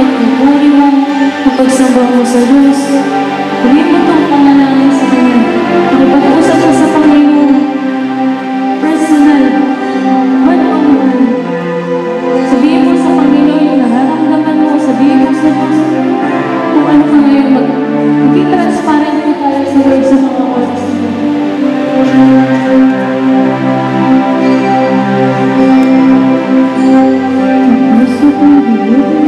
pagpupuri mo, ang pagsamba mo sa Diyos. Sabihin mo itong panalangin sa Kanya. Makipag-usap mo sa Panginoon. Personal. One-on-one. Sabihin mo sa Panginoon yung nararamdaman mo. Sabihin mo sa Diyos kung ano ka ngayon. Maging transparent mo tayo sa Lord sa mga oras na ito. Gusto kong bilhin.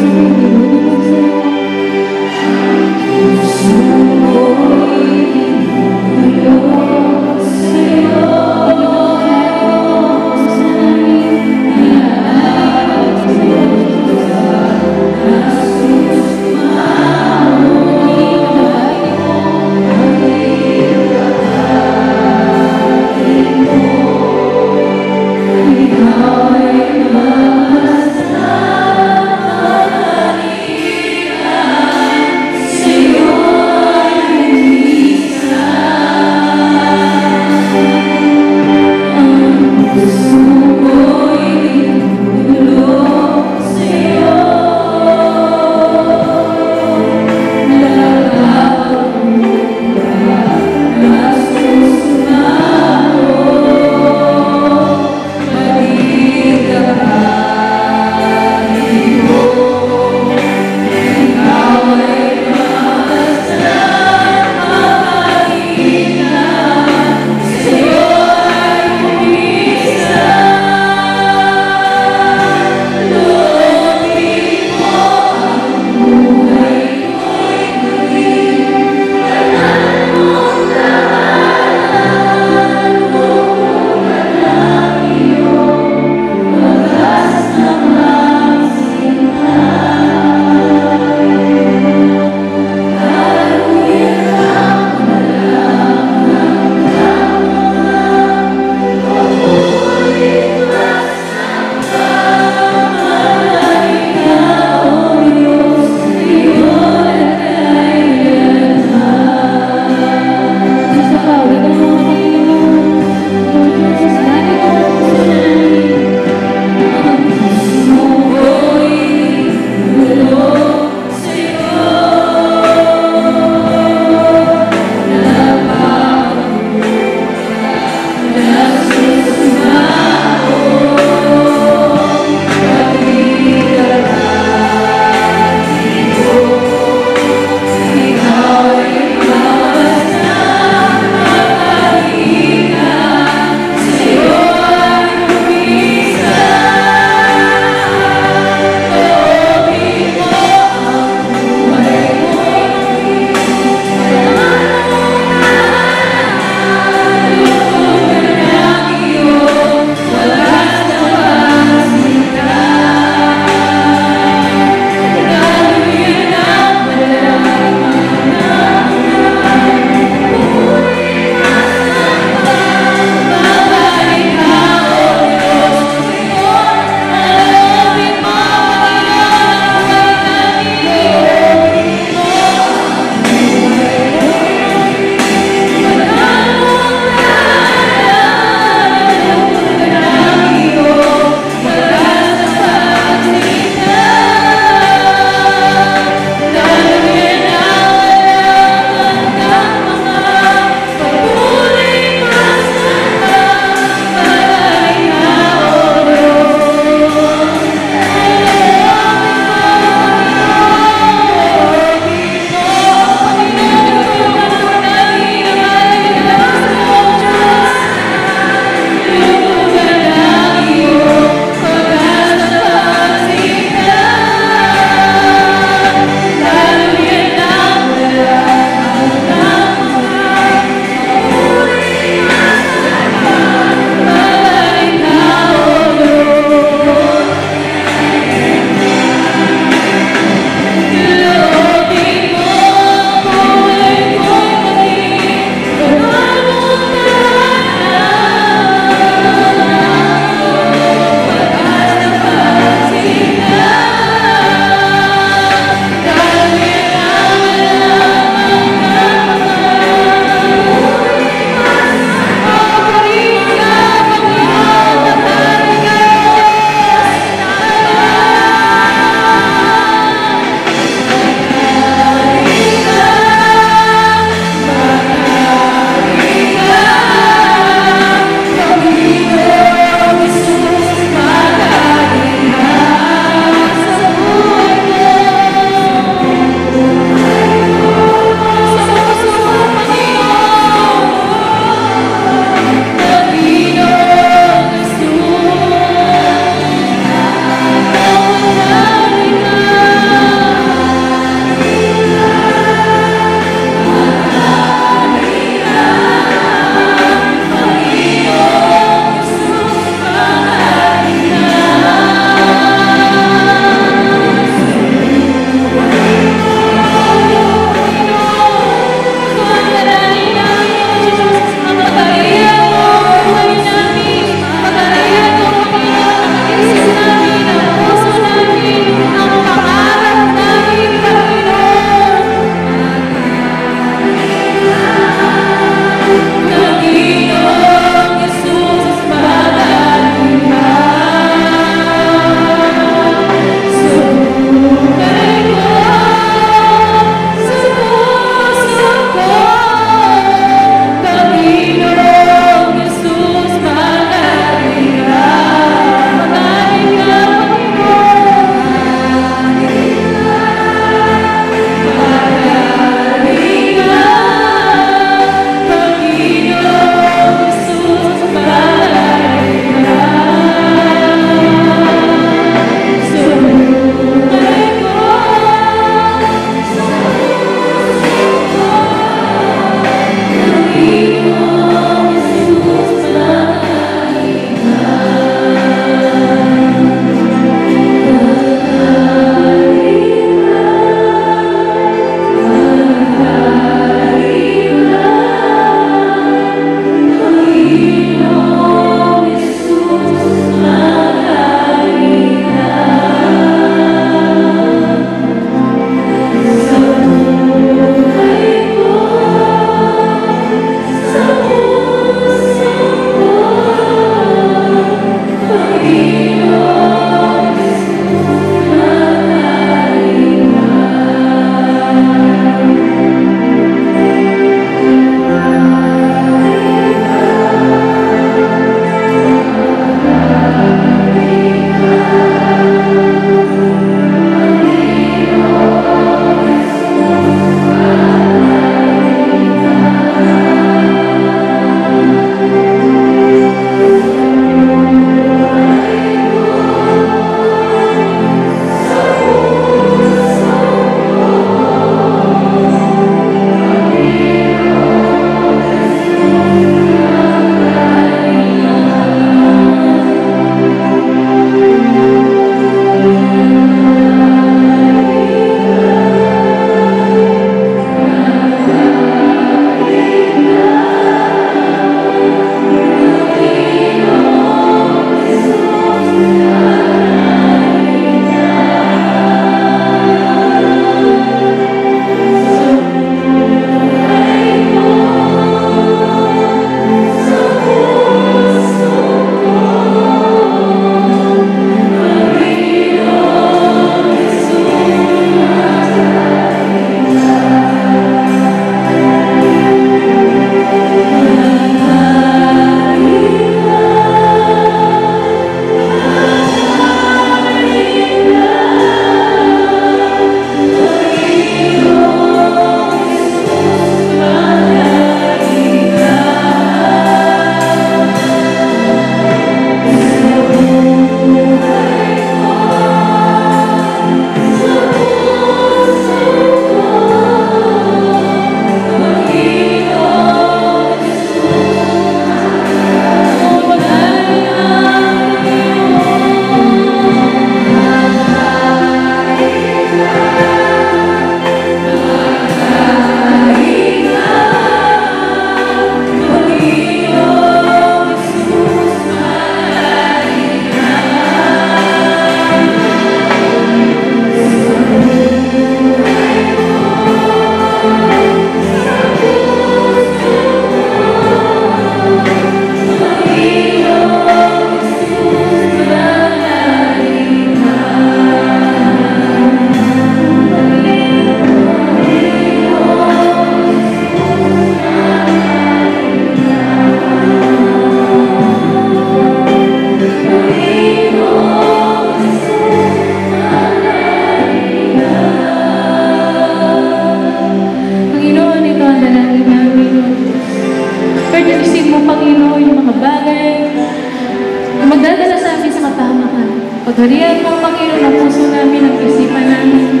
Pagharian mo, Panginoon, ang puso namin, ang isipan namin,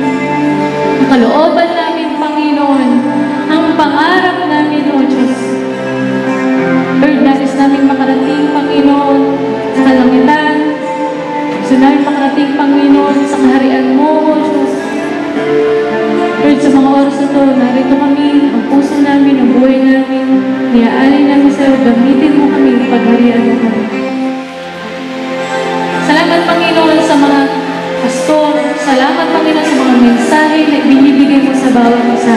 ang kalooban namin, Panginoon, ang pangarap namin, O Diyos. Lord, nais namin makarating, Panginoon, sa kalangitan. Gusto namin makarating, Panginoon, sa kaharian mo, O Diyos. Lord, sa mga oras na ito, narito kami, ang puso namin, ang buhay namin, niaalay namin sa iyo, gamitin mo kami, pagharian mo kami. Salamat, Panginoon, sa mga pastor. Salamat, Panginoon, sa mga mensahe na binibigay mo sa bawat isa.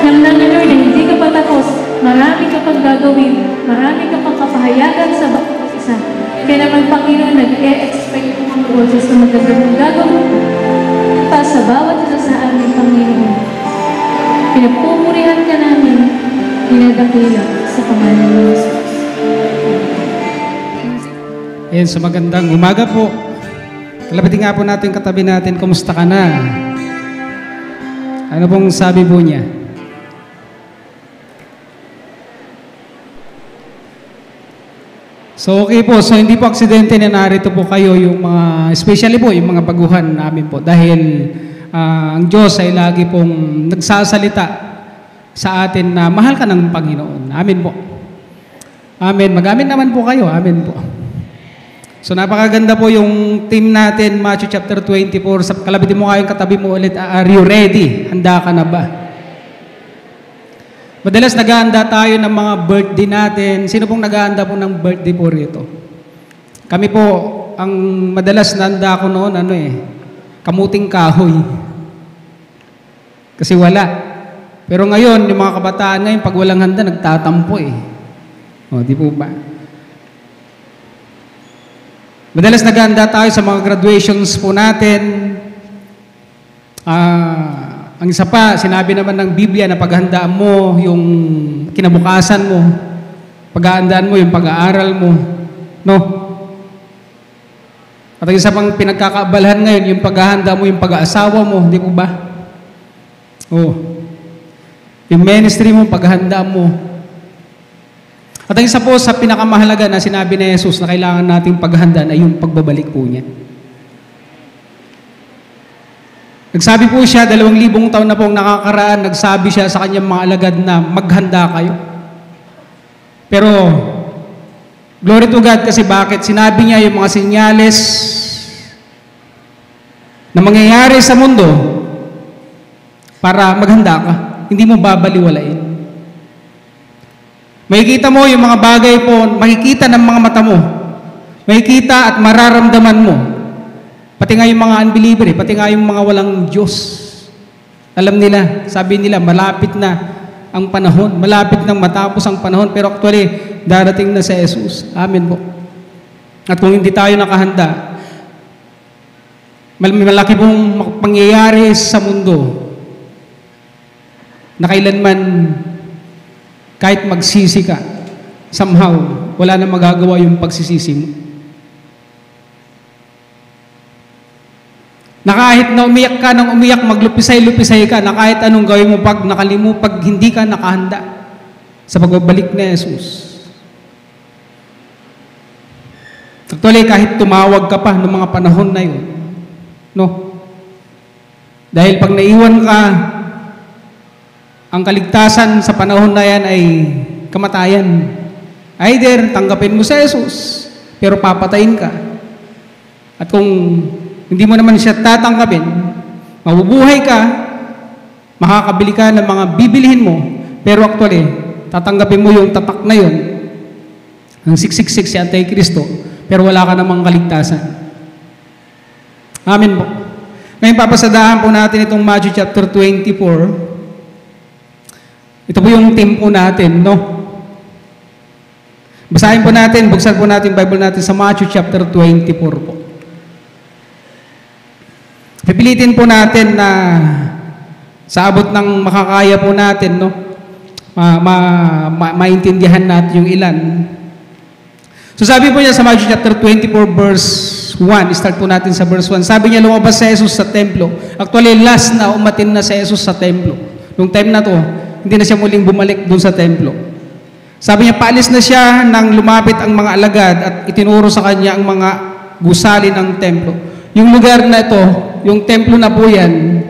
Nang Lord, na hindi ka pa tapos, marami ka pang gagawin, marami ka pang kapahayagan sa bawat isa. Kaya naman, Panginoon, nag-e-expect mo ang Diyos na magagawin gagawin pa sa bawat isa sa amin, Panginoon. Pinapumurihan ka namin, dinadakila sa pangalan ng Jesus. Ayan, sa magandang umaga po. Kalabitin nga po natin katabi natin, kumusta ka na? Ano pong sabi po niya? So okay po, so hindi po aksidente na narito po kayo yung mga, especially po yung mga baguhan namin po. Dahil ang Diyos ay lagi pong nagsasalita sa atin na mahal ka ng Panginoon. Amen po. Amen. Mag-amen naman po kayo. Amen po. So napakaganda po yung team natin, Matthew chapter 24. Kalabitin mo kayong katabi mo ulit, are you ready? Handa ka na ba? Madalas naghahanda tayo ng mga birthday natin. Sino pong naghahanda po ng birthday po rito? Kami po, ang madalas nahanda ko noon, kamuting kahoy. Kasi wala. Pero ngayon, yung mga kabataan ngayon, pag walang handa, nagtatampo O, di po ba? Madalas naghahanda tayo sa mga graduations po natin. Ang isa pa, sinabi naman ng Biblia na paghandaan mo yung kinabukasan mo, paghahandaan mo yung pag-aaral mo, no? At ang isa pang pinagkakaabalahan ngayon, yung paghahanda mo yung pag-aasawa mo, di po ba? Yung ministry mo, paghahandaan mo. At ang isa po sa pinakamahalaga na sinabi ni Jesus na kailangan nating paghandaan ay yung pagbabalik po niya. Nagsabi po siya, 2,000 taon na pong nakakaraan, nagsabi siya sa kanyang mga alagad na maghanda kayo. Pero, glory to God, kasi bakit? Sinabi niya yung mga senyales na mangyayari sa mundo para maghanda ka. Hindi mo babaliwalain. Makikita mo yung mga bagay po, makikita ng mga mata mo. Makikita at mararamdaman mo. Pati nga yung mga unbeliever, pati nga yung mga walang Diyos. Alam nila, sabi nila, malapit na ang panahon. Malapit nang matapos ang panahon. Pero actually, darating na si Jesus. Amen po. At kung hindi tayo nakahanda, malaki pong pangyayari sa mundo na kailanman kahit magsisi ka, somehow, wala na magagawa yung pagsisisi mo. Na kahit na umiyak ka ng umiyak, maglupisay-lupisay ka, na kahit anong gawin mo pag pag hindi ka nakahanda sa pagbabalik ni Jesus. Actually, kahit tumawag ka pa ng mga panahon na yun, no? Dahil pag naiwan ka, ang kaligtasan sa panahon na yan ay kamatayan. Either tanggapin mo si Jesus, pero papatayin ka. At kung hindi mo naman siya tatanggapin, mabubuhay ka, makakabili ka ng mga bibilihin mo, pero actually, tatanggapin mo yung tatak na yun, ang 666 si Antikristo, pero wala ka namang kaligtasan. Amen po. Ngayon, papasadahan po natin itong Matthew chapter 24. Ito po yung team po natin, no? Basahin po natin, buksan po natin Bible natin sa Matthew chapter 24 po. Pipilitin po natin na sa abot ng makakaya po natin, no? Maintindihan natin yung ilan. So sabi po niya sa Matthew chapter 24 verse 1, start po natin sa verse 1. Sabi niya, lumabas si Jesus sa templo. Actually, last na umatin na si Jesus sa templo. Nung time na to, hindi na siya muling bumalik dun sa templo. Sabi niya, paalis na siya nang lumapit ang mga alagad at itinuro sa kanya ang mga gusali ng templo. yung lugar na ito, yung templo na po yan,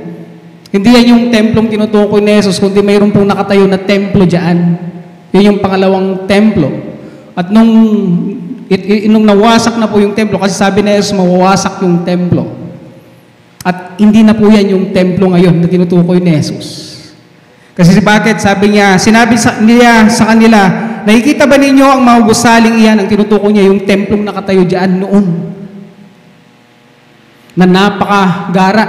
hindi yan yung templong tinutukoy ni Jesus, kundi mayroon pong nakatayo na templo dyan. Yun yung pangalawang templo. At nung nawasak na po yung templo, kasi sabi ni Jesus, mawawasak yung templo. At hindi na po yan yung templo ngayon na tinutukoy ni Jesus. Kasi bakit? Sabi niya, sinabi niya sa kanila, nakikita ba ninyo ang mga gusaling iyan, ang tinutukoy niya yung templong nakatayo dyan noon? Na napakagara.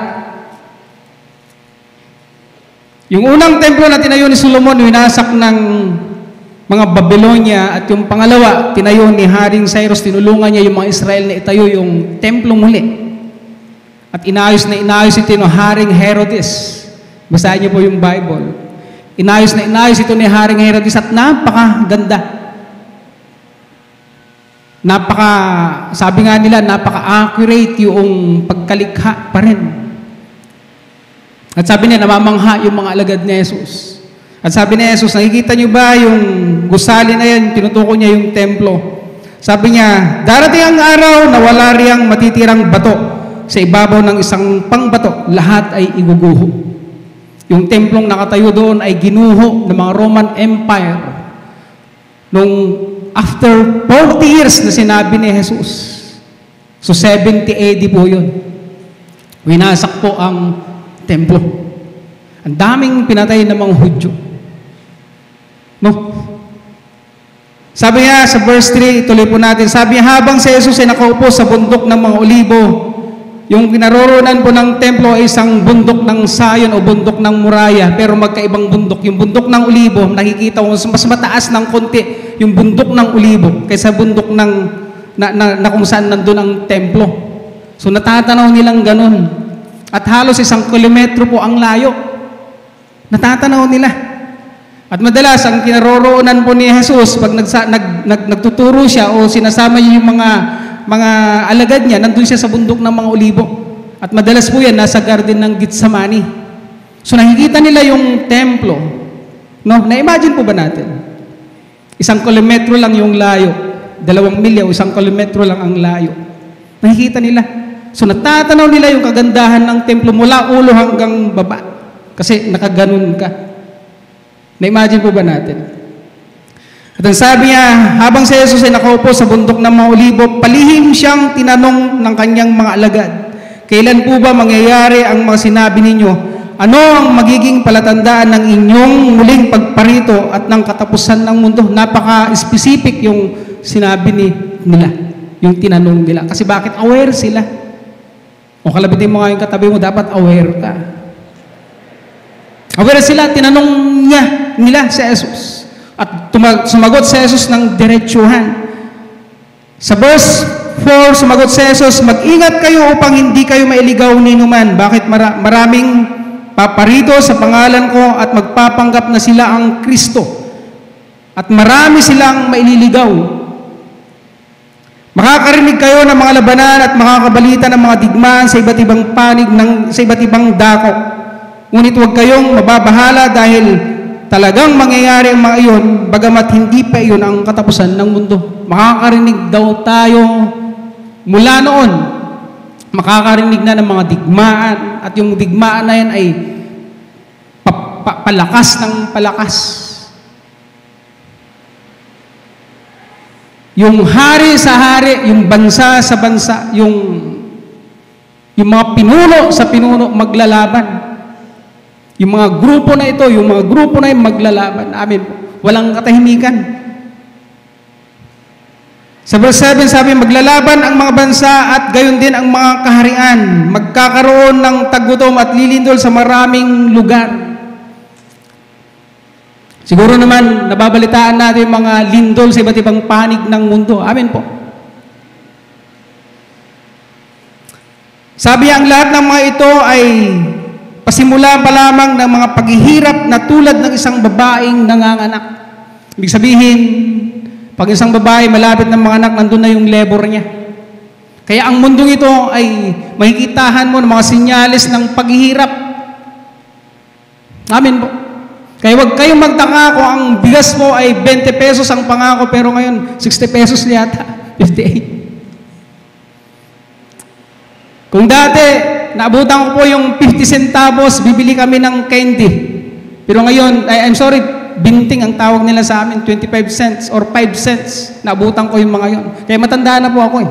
Yung unang templo na tinayo ni Solomon, winasak ng mga Babylonia, at yung pangalawa, tinayo ni Haring Cyrus, tinulungan niya yung mga Israel na itayo yung templo muli. At inayos ito ng Haring Herodes. Basahin niyo po yung Bible. Inayos ito ni Haring Herodes at napakaganda. Sabi nga nila, napaka-accurate yung pagkalikha pa rin. At sabi niya, namamangha yung mga alagad ni Jesus. At sabi ni Jesus, nakikita niyo ba yung gusali na yan, tinutukoy niya yung templo. Sabi niya, darating ang araw na wala riyang matitirang bato sa ibabaw ng isang pangbato, lahat ay iguguho. Yung templong nakatayo doon ay ginuho ng mga Roman Empire nung after 40 years na sinabi ni Jesus. So 70 AD po yun. Winasak po ang templo. Ang daming pinatay ng mga Hudyo. No? Sabi niya sa verse 3, tuloy po natin, sabi niya, habang si Jesus ay nakaupo sa bundok ng mga olibo, yung kinaroroonan po ng templo ay isang bundok ng Sayon o bundok ng Muraya, pero magkaibang bundok. Yung bundok ng Olibo, nakikita mo, mas mataas ng konti yung bundok ng Olibo kaysa bundok ng, na kung saan nandun ang templo. So natatanaw nilang ganun. At halos 1 kilometro po ang layo. Natatanaw nila. At madalas, ang kinaroroonan po ni Jesus, pag nagtuturo siya o sinasama niya yung mga alagad niya, nandun siya sa bundok ng mga olibo. At madalas po yan, nasa garden ng Gitsemani. So nakikita nila yung templo. No? Na-imagine po ba natin? 1 kilometro lang yung layo. 2 milya o 1 kilometro lang ang layo. Nakikita nila. So natatanaw nila yung kagandahan ng templo mula ulo hanggang baba. Kasi nakaganon ka. Na-imagine po ba natin? At ang sabi niya, habang si Jesus ay nakaupo sa bundok ng mga olibo, palihim siyang tinanong ng kanyang mga alagad, kailan po ba mangyayari ang mga sinabi ninyo? Ano ang magiging palatandaan ng inyong muling pagparito at ng katapusan ng mundo? Napaka-specific yung sinabi nila, yung tinanong nila. Kasi bakit? Aware sila. O kalabitin mo nga yung katabi mo, dapat aware ka. Aware sila, tinanong nila si Jesus. At sumagot si Jesus ng diretsuhan. Sa verse 4, sumagot si Jesus, mag-ingat kayo upang hindi kayo mailigaw ni numan. Bakit maraming paparito sa pangalan ko at magpapanggap na sila ang Kristo. At marami silang maililigaw. Makakarinig kayo ng mga labanan at makakabalita ng mga digmaan sa iba't ibang panig, sa iba't ibang dako. Ngunit huwag kayong mababahala dahil talagang mangyayari ang mga iyon, bagamat hindi pa iyon ang katapusan ng mundo. Makakarinig daw tayo mula noon. Makakarinig na ng mga digmaan, at yung digmaan na yan ay palakas ng palakas. Yung hari sa hari, yung bansa sa bansa, yung mga pinuno sa pinuno maglalaban. Yung mga grupo na ito, yung mga grupo na yung maglalaban. Amen. Walang katahimikan. Sa verse 7, sabi, maglalaban ang mga bansa at gayon din ang mga kaharian. Magkakaroon ng tagutom at lilindol sa maraming lugar. Siguro naman, nababalitaan natin yung mga lindol sa iba't ibang panig ng mundo. Amen po. Sabi ang lahat ng mga ito ay pasimula pa lamang ng mga paghihirap na tulad ng isang babaeng nanganganak. Ibig sabihin, pag isang babae malapit ng mga anak, nandun na yung labor niya. Kaya ang mundong ito ay makikitahan mo ng mga sinyalis ng paghihirap. Amen po. Kaya huwag kayong magtaka kung ang bigas mo ay 20 pesos ang pangako, pero ngayon 60 pesos yata, 58. Kung dati, naabutan ko po yung 50 centavos, bibili kami ng candy. Pero ngayon, I'm sorry, binting ang tawag nila sa amin, 25 cents or 5 cents. Naabutan ko yung mga yon. Kaya matanda na po ako eh.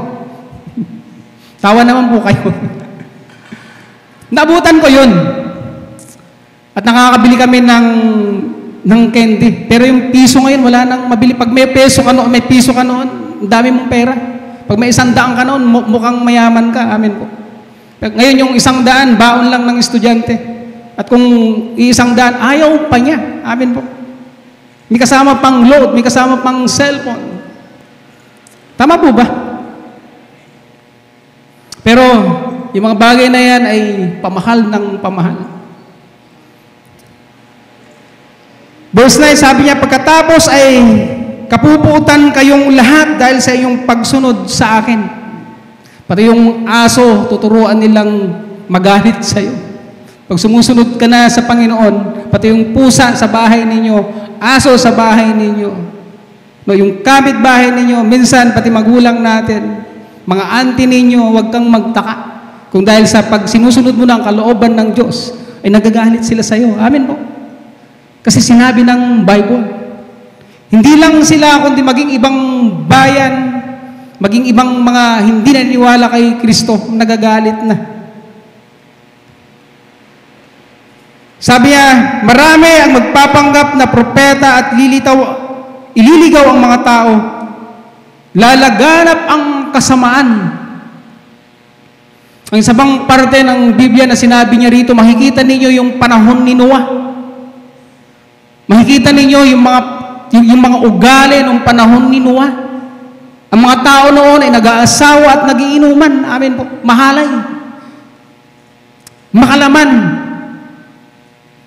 Tawa naman po kayo. Naabutan ko yun. At nakakabili kami ng candy. Pero yung piso ngayon, wala nang mabili. Pag may piso ka noon, ang dami mong pera. Pag may 100 ka noon, mukhang mayaman ka. Amen po. Ngayon yung 100, baon lang ng estudyante. At kung 100, ayaw pa niya. Amen po. May kasama pang load, may kasama pang cellphone. Tama po ba? Pero yung mga bagay na yan ay pamahal ng pamahal. Verse 9, sabi niya, pagkatapos ay kapuputan kayong lahat dahil sa iyong pagsunod sa akin. Pati yung aso, tuturuan nilang magalit sa iyo. Pag sumusunod ka na sa Panginoon, pati yung pusa sa bahay ninyo, aso sa bahay ninyo, no, yung kapitbahay ninyo, minsan pati magulang natin, mga auntie ninyo, huwag kang magtaka. Kung dahil sa pag sinusunod mo ng kalooban ng Diyos, ay nagagalit sila sa iyo. Amen po. Kasi sinabi ng Bible, hindi lang sila kundi maging ibang bayan, maging ibang mga hindi naniniwala kay Kristo, nagagalit na. Sabi niya, marami ang magpapanggap na propeta at ililigaw ang mga tao. Lalaganap ang kasamaan. Ang isang parte ng Biblia na sinabi niya rito, makikita ninyo yung panahon ni Noah. Makikita ninyo yung mga ugali ng panahon ni Noah. Ang mga tao noon ay nag-aasawa at nagiinuman. Amen po. Mahalay. Makalaman.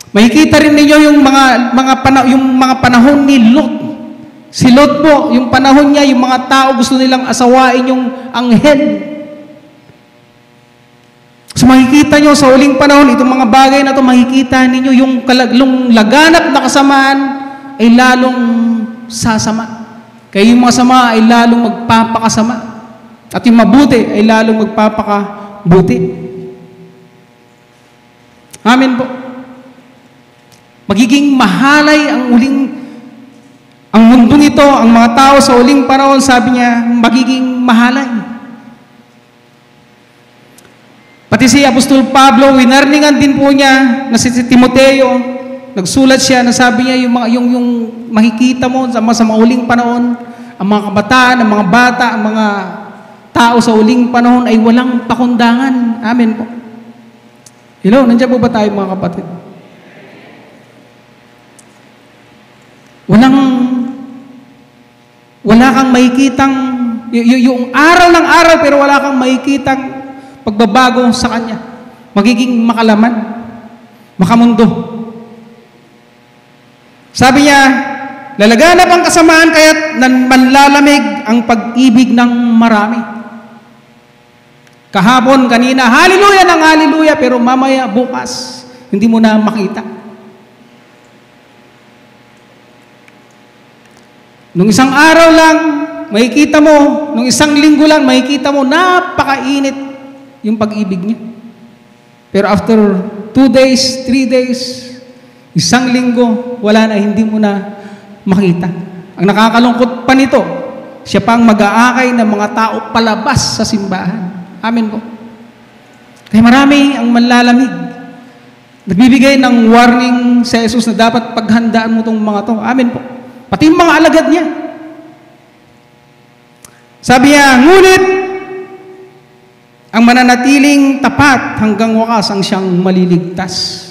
Makikita rin ninyo yung mga panahon ni Lot. Si Lot po, yung panahon niya, yung mga tao gusto nilang asawain yung anghel. So makikita nyo sa uling panahon, itong mga bagay na ito, makikita ninyo yung laganap na kasamaan ay lalong sasama. Kaya yung mga sama ay lalong magpapakasama. At yung mabuti ay lalong magpapakabuti. Amen po. Magiging mahalay ang mundong ito, ang mga tao sa uling panahon, sabi niya, magiging mahalay. Pati si Apostol Pablo, winarningan din po niya na si Timoteo, nagsulat siya na sabi niya yung makikita mo sa mga uling panahon, ang mga kabataan, ang mga bata, ang mga tao sa uling panahon ay walang pakundangan. Amen po. Hello, nandiyan po ba tayo mga kapatid? Wala kang makikitang, yung araw ng araw pero wala kang makikitang pagbabago sa Kanya. Magiging makalaman, makamundo. Sabi niya, lalaganap ang kasamaan kaya't manlalamig ang pag-ibig ng marami. Kahapon, kanina, hallelujah ng hallelujah, pero mamaya, bukas, hindi mo na makita. Nung isang araw lang, makikita mo, nung isang linggo lang, makikita mo, napakainit yung pag-ibig niya. Pero after 2 days, 3 days, isang linggo, wala na, hindi mo na makita. Ang nakakalungkot pa nito, siya pang mag-aakay ng mga tao palabas sa simbahan. Amen po. Kaya marami ang manlalamig. Nagbibigay ng warning sa Jesus na dapat paghandaan mo itong mga to. Amen po. Pati yung mga alagad niya. Sabi niya, ngunit ang mananatiling tapat hanggang wakas ang siyang maliligtas.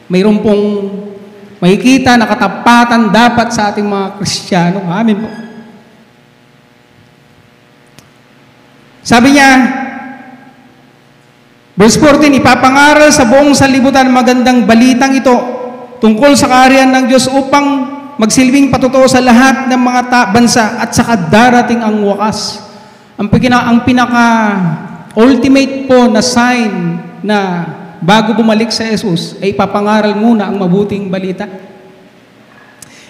Mayroon pong makikita na katapatan dapat sa ating mga Kristiyano. Amen po. Sabi niya, verse 14, ipapangaral sa buong sanlibutan magandang balitang ito tungkol sa kaharian ng Diyos upang magsilbing patutuo sa lahat ng mga bansa at saka darating ang wakas. Ang pinaka-ultimate po na sign na bago bumalik sa Jesus ay ipapangaral muna ang mabuting balita.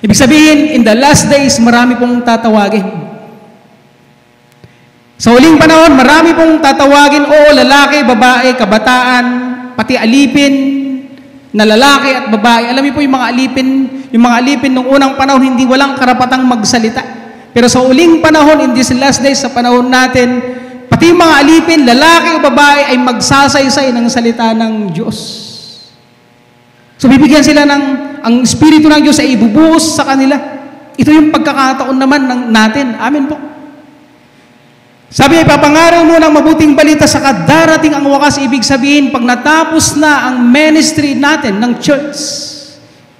Ibig sabihin, in the last days, marami pong tatawagin. Sa huling panahon, marami pong tatawagin, lalaki, babae, kabataan, pati alipin, na lalaki at babae. Alam niyo po yung mga alipin nung unang panahon, hindi walang karapatang magsalita. Pero sa huling panahon, in this last days, sa panahon natin, pati yung mga alipin, lalaki o babae, ay magsasaysay ng salita ng Diyos. So bibigyan sila ang Espiritu ng Diyos ay ibubuhos sa kanila. Ito yung pagkakataon naman natin. Amen po. Sabi niya, ipapangaral mo ng mabuting balita sa darating ang wakas. Ibig sabihin, pag natapos na ang ministry natin ng church,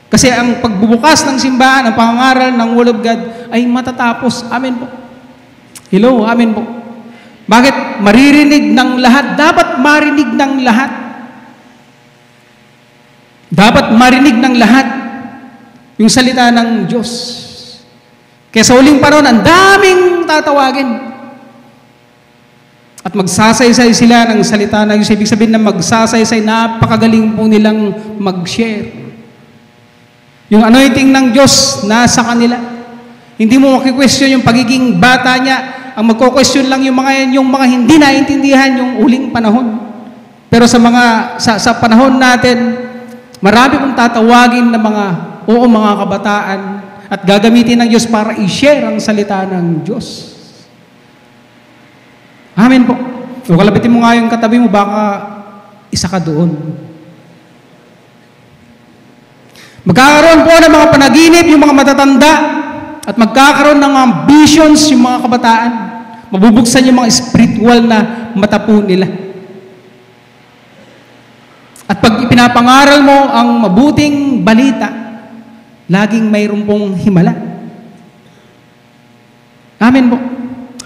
kasi ang pagbubukas ng simbahan, ang pangangaral ng Word of God ay matatapos. Amen po. Hello, amen po. Bakit? Maririnig ng lahat. Dapat marinig ng lahat. Dapat marinig ng lahat yung salita ng Diyos. Kaya sa huling panahon, ang daming tatawagin. At magsasaysay sila ng salita ng Diyos. Ibig sabihin na magsasaysay, napakagaling po nilang mag-share. Yung anointing ng Diyos, nasa kanila. Hindi mo makikwestiyon yung pagiging bata niya. Ang magko-question lang yung mga hindi naintindihan yung huling panahon. Pero sa panahon natin, marami pong tatawagin na mga kabataan at gagamitin ng Diyos para i-share ang salita ng Diyos. Amen po. So, kalabitin mo nga yung katabi mo, baka isa ka doon. Magkakaroon po ng mga panaginip yung mga matatanda at magkakaroon ng ambitions yung mga kabataan. Mabubuksan yung mga spiritual na mata po nila. At pag ipinapangaral mo ang mabuting balita, laging mayroon pong himala. Amen po.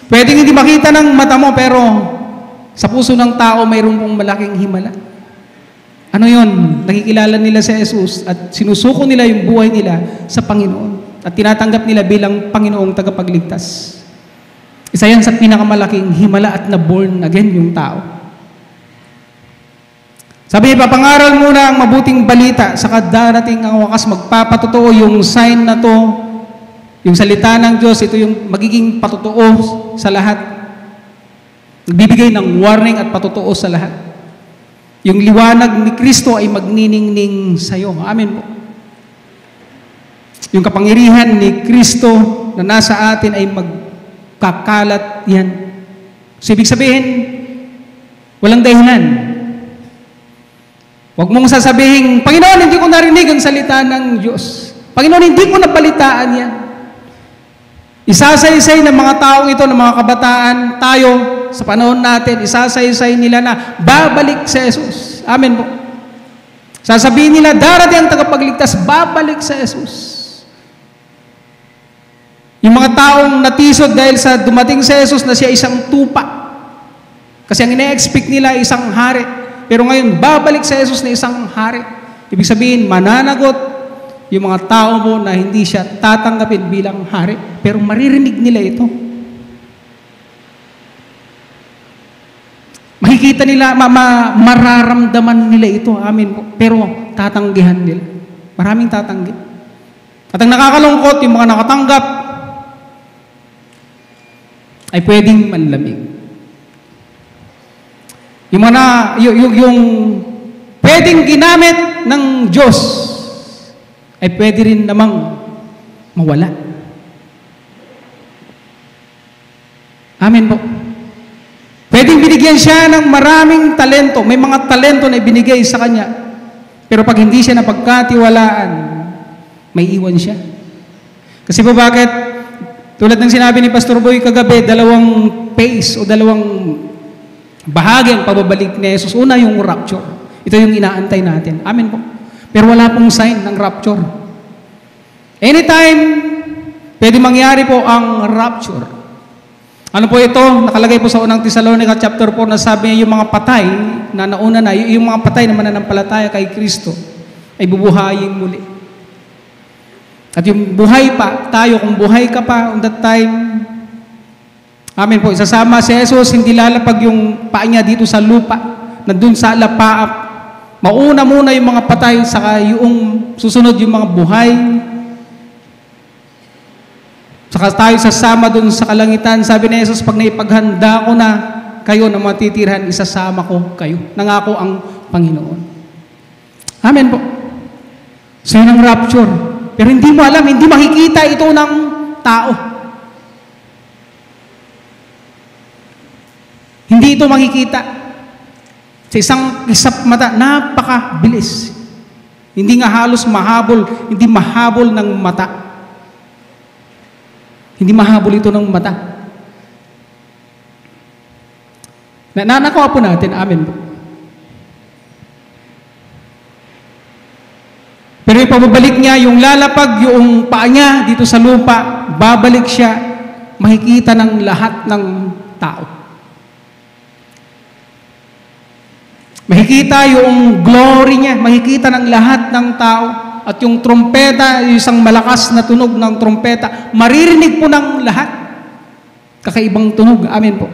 Pwedeng hindi makita ng mata mo, pero sa puso ng tao, mayroon pong malaking himala. Ano yun? Nakikilala nila si Jesus at sinusuko nila yung buhay nila sa Panginoon. At tinatanggap nila bilang Panginoong tagapagligtas. Isa yan sa pinakamalaking himala at na-born again yung tao. Sabi niya, papangaral muna ang mabuting balita sa darating ang wakas, magpapatotoo yung sign na to, yung salita ng Diyos, ito yung magiging patotoo sa lahat. Nagbibigay ng warning at patotoo sa lahat. Yung liwanag ni Kristo ay magniningning sa iyo. Amen po. Yung kapangyarihan ni Kristo na nasa atin ay magkakalat yan. So, ibig sabihin, walang dahilan. Huwag mong sasabihin, Panginoon, hindi ko narinig ang salita ng Diyos. Panginoon, hindi ko nabalitaan yan. Isasaysay ng mga taong ito, ng mga kabataan, tayo, sa panahon natin, isasaysay nila na babalik si Jesus. Amen po. Sasabihin nila, darating ang tagapagligtas, babalik si Jesus. Yung mga taong natisod dahil sa dumating si Jesus na siya isang tupa. Kasi ang ina-expect nila isang hari. Pero ngayon, babalik si Jesus na isang hari. Ibig sabihin, mananagot yung mga tao mo na hindi siya tatanggapin bilang hari, pero maririnig nila ito. Makikita nila, mararamdaman nila ito. Amin po. Pero tatanggihan nila. Maraming tatanggi. At ang nakakalungkot, yung mga nakatanggap ay pwedeng manlamig. Yung pwedeng ginamit ng Diyos ay pwede rin namang mawala. Amen po. Pwedeng binigyan siya ng maraming talento. May mga talento na ibinigay sa kanya. Pero pag hindi siya napagkatiwalaan, may iwan siya. Kasi po bakit? Tulad ng sinabi ni Pastor Boy kagabi, dalawang phase o dalawang bahagi ang pababalik ni Jesus. Una, yung rapture. Ito yung inaantay natin. Amen po. Pero wala pong sign ng rapture. Anytime, pwede mangyari po ang rapture. Ano po ito? Nakalagay po sa unang Thessalonica chapter 4 na sabi niya yung mga patay na nauna na, yung mga patay na mananampalataya kay Kristo ay bubuhayin muli. At yung buhay pa, tayo, kung buhay ka pa on that time, amen po, isasama si Jesus, hindi lalapag yung paa niya dito sa lupa, na dun sa lapaap. Mauna muna yung mga patay, saka yung susunod yung mga buhay. Saka tayo sasama dun sa kalangitan. Sabi ni Jesus, pag naipaghanda ko na kayo na matitirhan, isasama ko kayo. Nangako ang Panginoon. Amen po. So yun ang rapture. Pero hindi mo alam, hindi makikita ito ng tao. Hindi ito makikita. Sa isang isap mata, napakabilis. Hindi nga halos mahabol, hindi mahabol ng mata. Hindi mahabol ito ng mata. Nakuha po natin, amen po. Pero yung pababalik niya, yung lalapag, yung paa niya dito sa lupa, babalik siya, makikita ng lahat ng tao. Makikita yung glory niya, makikita ng lahat ng tao. At yung trompeta, yung isang malakas na tunog ng trompeta, maririnig po ng lahat. Kakaibang tunog, amen po.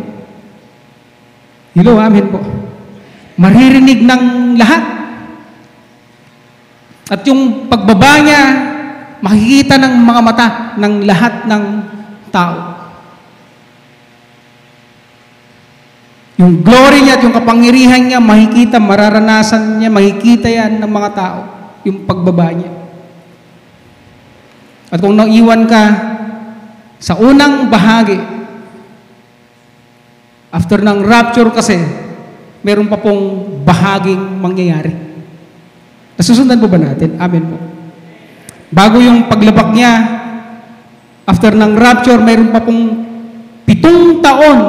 Hello, amen po. Maririnig ng lahat. At yung pagbaba niya, makikita ng mga mata ng lahat ng tao. Yung glory niya at yung kapangyarihan niya, makikita, mararanasan niya, makikita yan ng mga tao. Yung pagbaba niya. At kung naiwan ka sa unang bahagi, after ng rapture kasi, meron pa pong bahaging mangyayari. Nasusundan po ba natin? Amen po. Bago yung paglabak niya, after ng rapture, mayroon pa pong 7 taon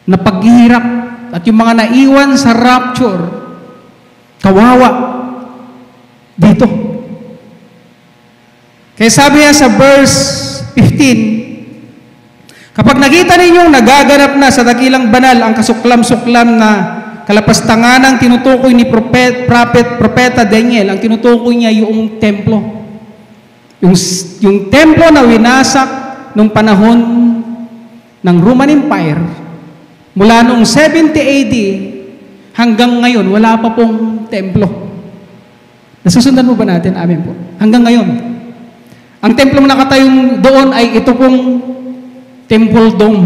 na paghihirap. At yung mga naiwan sa rapture, kawawa dito. Kaya sabi niya sa verse 15, kapag nakita ninyong nagaganap na sa dakilang banal ang kasuklam-suklam na kalapastanganang tinutukoy ni propeta Daniel, ang tinutukoy niya yung templo. Yung templo na winasak nung panahon ng Roman Empire, mula noong 70 AD hanggang ngayon, wala pa pong templo. Nasusundan mo ba natin? Amen po. Hanggang ngayon. Ang templong nakatayong doon ay ito pong Temple Dome.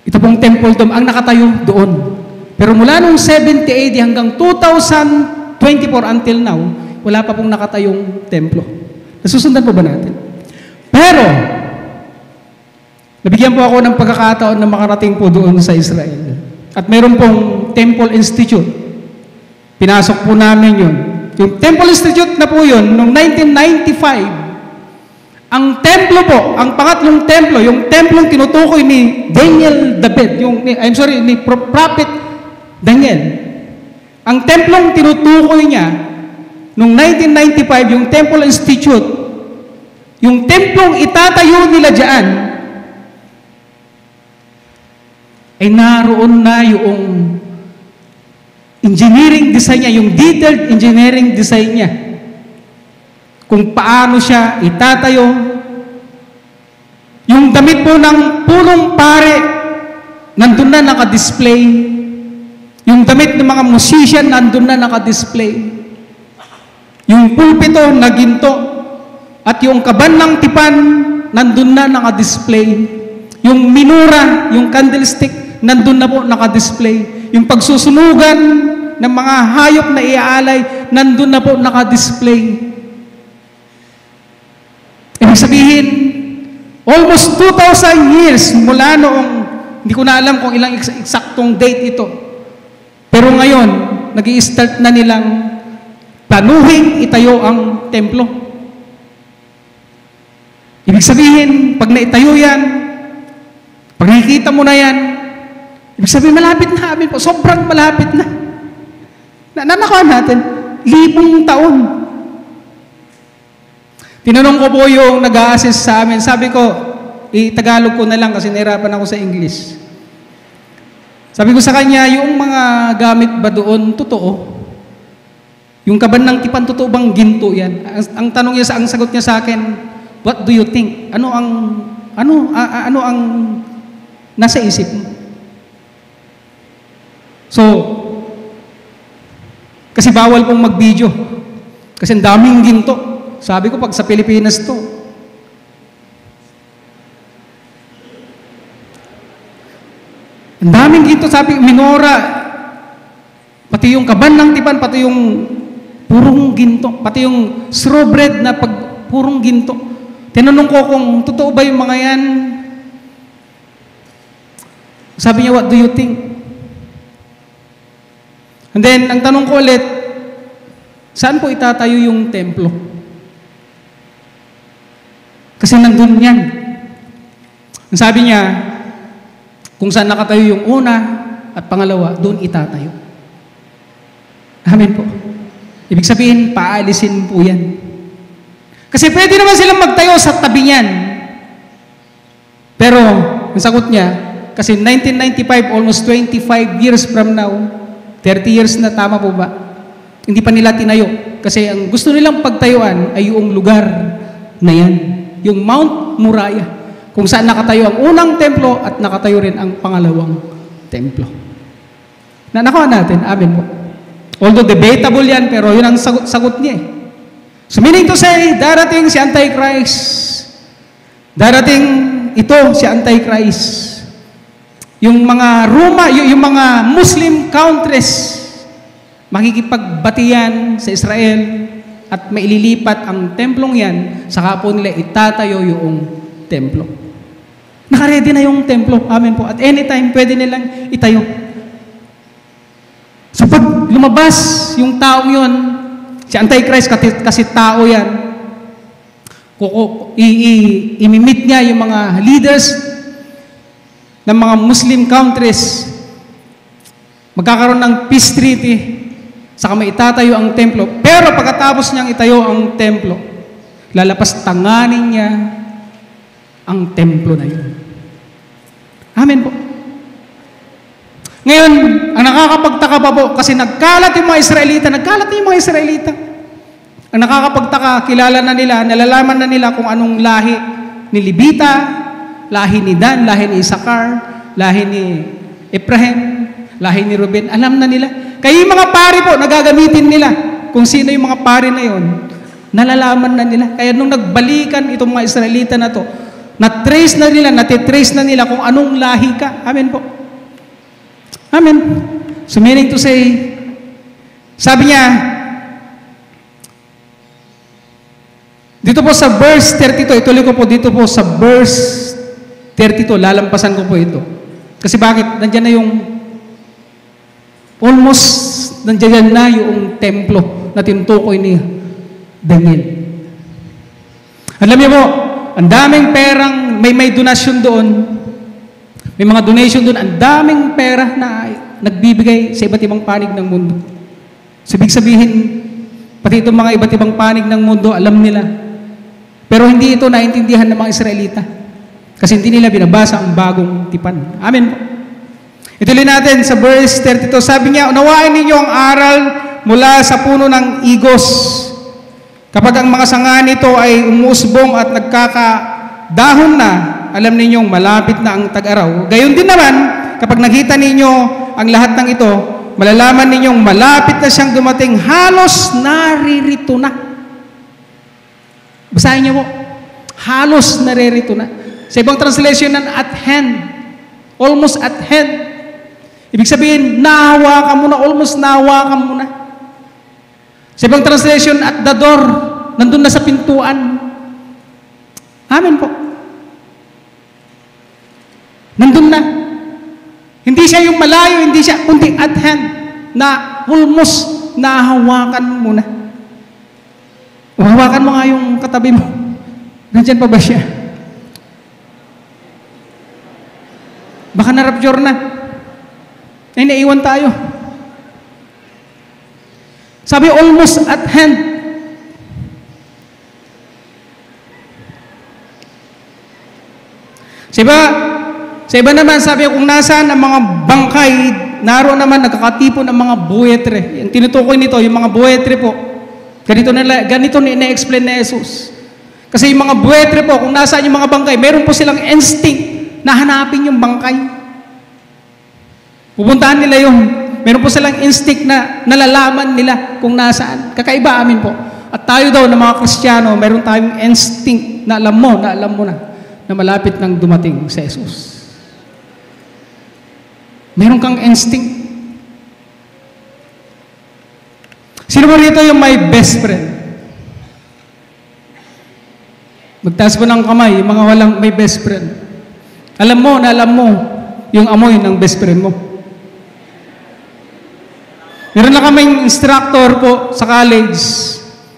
Ito pong Temple Dome ang nakatayo doon. Pero mula noong 70 AD hanggang 2024 until now, wala pa pong nakatayong templo. Nasusundan po ba natin? Pero, nabigyan po ako ng pagkakataon na makarating po doon sa Israel. At mayroon pong Temple Institute. Pinasok po namin yun. Yung Temple Institute na po yun, noong 1995, ang templo po, ang pangatlong templo, yung templong tinutukoy ni Daniel David, ni Prophet Daniel. Ang templong tinutukoy niya, noong 1995, yung Temple Institute, yung templong itatayo nila dyan, ay naroon na yung engineering design niya, yung detailed engineering design niya. Kung paano siya itatayo. Yung damit po ng punong pare, nandun na naka-display. Yung damit ng mga musician, nandun na naka-display. Yung pulpito na ginto, at yung kaban ng tipan, nandun na naka-display. Yung minura, yung candlestick, nandun na po naka-display. Yung pagsusunugan ng mga hayop na iaalay, nandun na po naka-display. Ibig sabihin, almost 2,000 years mula noong, hindi ko na alam kung ilang eksaktong date ito. Pero ngayon, nag-i-start na nilang planuhin itayo ang templo. Ibig sabihin, pag naitayo yan, pag nakikita mo na yan, ibig sabihin, malapit na amin po. Sobrang malapit na. Nanakaw natin, 1,000 taon. Tinanong ko po yung nag-a-assist sa amin. Sabi ko, i-Tagalog ko na lang kasi nahirapan ako sa English. Sabi ko sa kanya, yung mga gamit ba doon, totoo? Yung kaban ng tipan, totoo bang ginto yan? Ang tanong niya, ang sagot niya sa akin, what do you think? Ano ang nasa isip mo? So, kasi bawal pong mag-video. Kasi ang daming ginto. Sabi ko, pag sa Pilipinas to, ang daming ginto, sabi, minora, pati yung kaban ng tipan, pati yung purong ginto, pati yung straw bread na purong ginto. Tinanong ko kung totoo ba yung mga yan. Sabi niya, what do you think? And then, ang tanong ko ulit, saan po itatayo yung templo? Kasi nandun yan. Ang sabi niya, kung saan nakatayo yung una at pangalawa, doon itatayo. Amen po. Ibig sabihin, paalisin po yan. Kasi pwede naman silang magtayo sa tabi niyan. Pero, ang sagot niya, kasi 1995, almost 25 years from now, 30 years na, tama po ba? Hindi pa nila tinayo. Kasi ang gusto nilang pagtayuan ay yung lugar na yan. Yung Mount Moriah. Kung saan nakatayo ang unang templo at nakatayo rin ang pangalawang templo. Nakuha natin. Amen po. Although debatable yan, pero yun ang sagot niya eh. So meaning to say, darating si Antichrist. Darating ito si Antichrist. Yung mga Roma, yung mga Muslim countries, makikipagbatian sa Israel at maililipat ang templong yan, saka po nila itatayo yung templo. Nakaredy na yung templo. Amen po. At anytime, pwede nilang itayo. So pag lumabas yung taong yun, si Antichrist, kasi tao yan, imimit niya yung mga leaders ng mga Muslim countries, magkakaroon ng peace treaty, saka may itatayo ang templo. Pero pagkatapos niyang itayo ang templo, lalapastanganin niya ang templo na yun. Amen po. Ngayon, ang nakakapagtaka pa po, kasi nagkalat yung mga Israelita. Ang nakakapagtaka, kilala na nila, nalalaman na nila kung anong lahi ni Levita, lahi ni Dan, lahi ni Isakar, lahi ni Ephraim, lahi ni Ruben. Alam na nila. Kaya yung mga pari po, nagagamitin nila kung sino yung mga pari na yon. Nalalaman na nila. Kaya nung nagbalikan itong mga Israelita na to, natitrace na nila kung anong lahi ka. Amen po. Amen. So meaning to say, sabi niya, dito po sa verse 32, ituloy ko po dito po sa verse 32, lalampasan ko po ito. Kasi bakit? Nandiyan na yung, almost nandiyan na yung templo na tinutukoy ni Daniel. Alam niyo po, ang daming perang, may donasyon doon, may mga donation doon, ang daming pera na nagbibigay sa iba't ibang panig ng mundo. So, ibig sabihin, pati itong mga iba't ibang panig ng mundo, alam nila. Pero hindi ito naintindihan ng mga Israelita. Kasi hindi nila binabasa ang bagong tipan. Amen po. Ituloy natin sa verse 32. Sabi niya, unawain ninyo ang aral mula sa puno ng igos. Kapag ang mga sanga nito ay umusbong at nagkakadahon na, alam ninyong malapit na ang tag-araw. Gayon din naman, kapag nakita ninyo ang lahat ng ito, malalaman ninyong malapit na siyang dumating, halos naririto na. Basahin niyo po, halos naririto na. Sa ibang translation ng at hand, almost at hand. Ibig sabihin, nahawakan mo na, almost nahawakan mo na. Sa ibang translation, at the door, nandun na sa pintuan. Amen po. Nandun na. Hindi siya yung malayo, hindi siya, kundi at hand, na almost nahawakan mo na. Hawakan mo nga yung katabi mo. Nandiyan pa ba siya? Baka na-rapture na. Ay, naiwan tayo. Sabi, almost at hand. Sa iba naman, sabi kung nasaan ang mga bangkay, naroon naman nagkakatipon ang mga buwetre. Yung tinutukoy nito, yung mga buwetre po. Ganito na-explain na Jesus. Kasi yung mga buwetre po, kung nasaan yung mga bangkay, meron po silang instinct na hanapin yung bangkay. Pupuntahan nila yung, meron po silang instinct na nalalaman nila kung nasaan. Kakaiba, amin po. At tayo daw na mga Kristiyano, mayroon tayong instinct na alam mo na malapit nang dumating si Jesus. Meron kang instinct. Sino ba rito yung may best friend? Magtaas po ng kamay, yung mga walang may best friend. Alam mo yung amoy ng best friend mo. Meron na kaming instructor po sa college.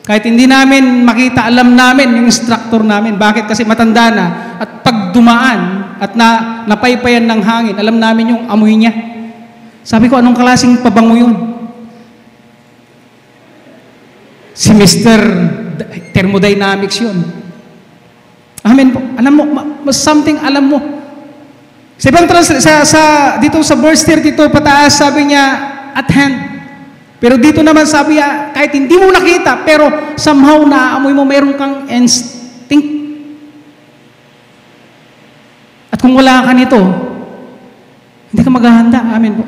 Kahit hindi namin makita, alam namin yung instructor namin. Bakit? Kasi matanda na. At pag dumaan at napaypayan ng hangin, alam namin yung amoy niya. Sabi ko, anong klaseng pabango yun? Si Mr. Thermodynamics yun. Amen po. Alam mo, something alam mo. Sa ibang dito sa verse 32, pataas, sabi niya, at hand. Pero dito naman sabi niya, kahit hindi mo nakita, pero somehow naaamoy mo, meron kang instinct. At kung wala ka nito, hindi ka maghahanda. Amen po.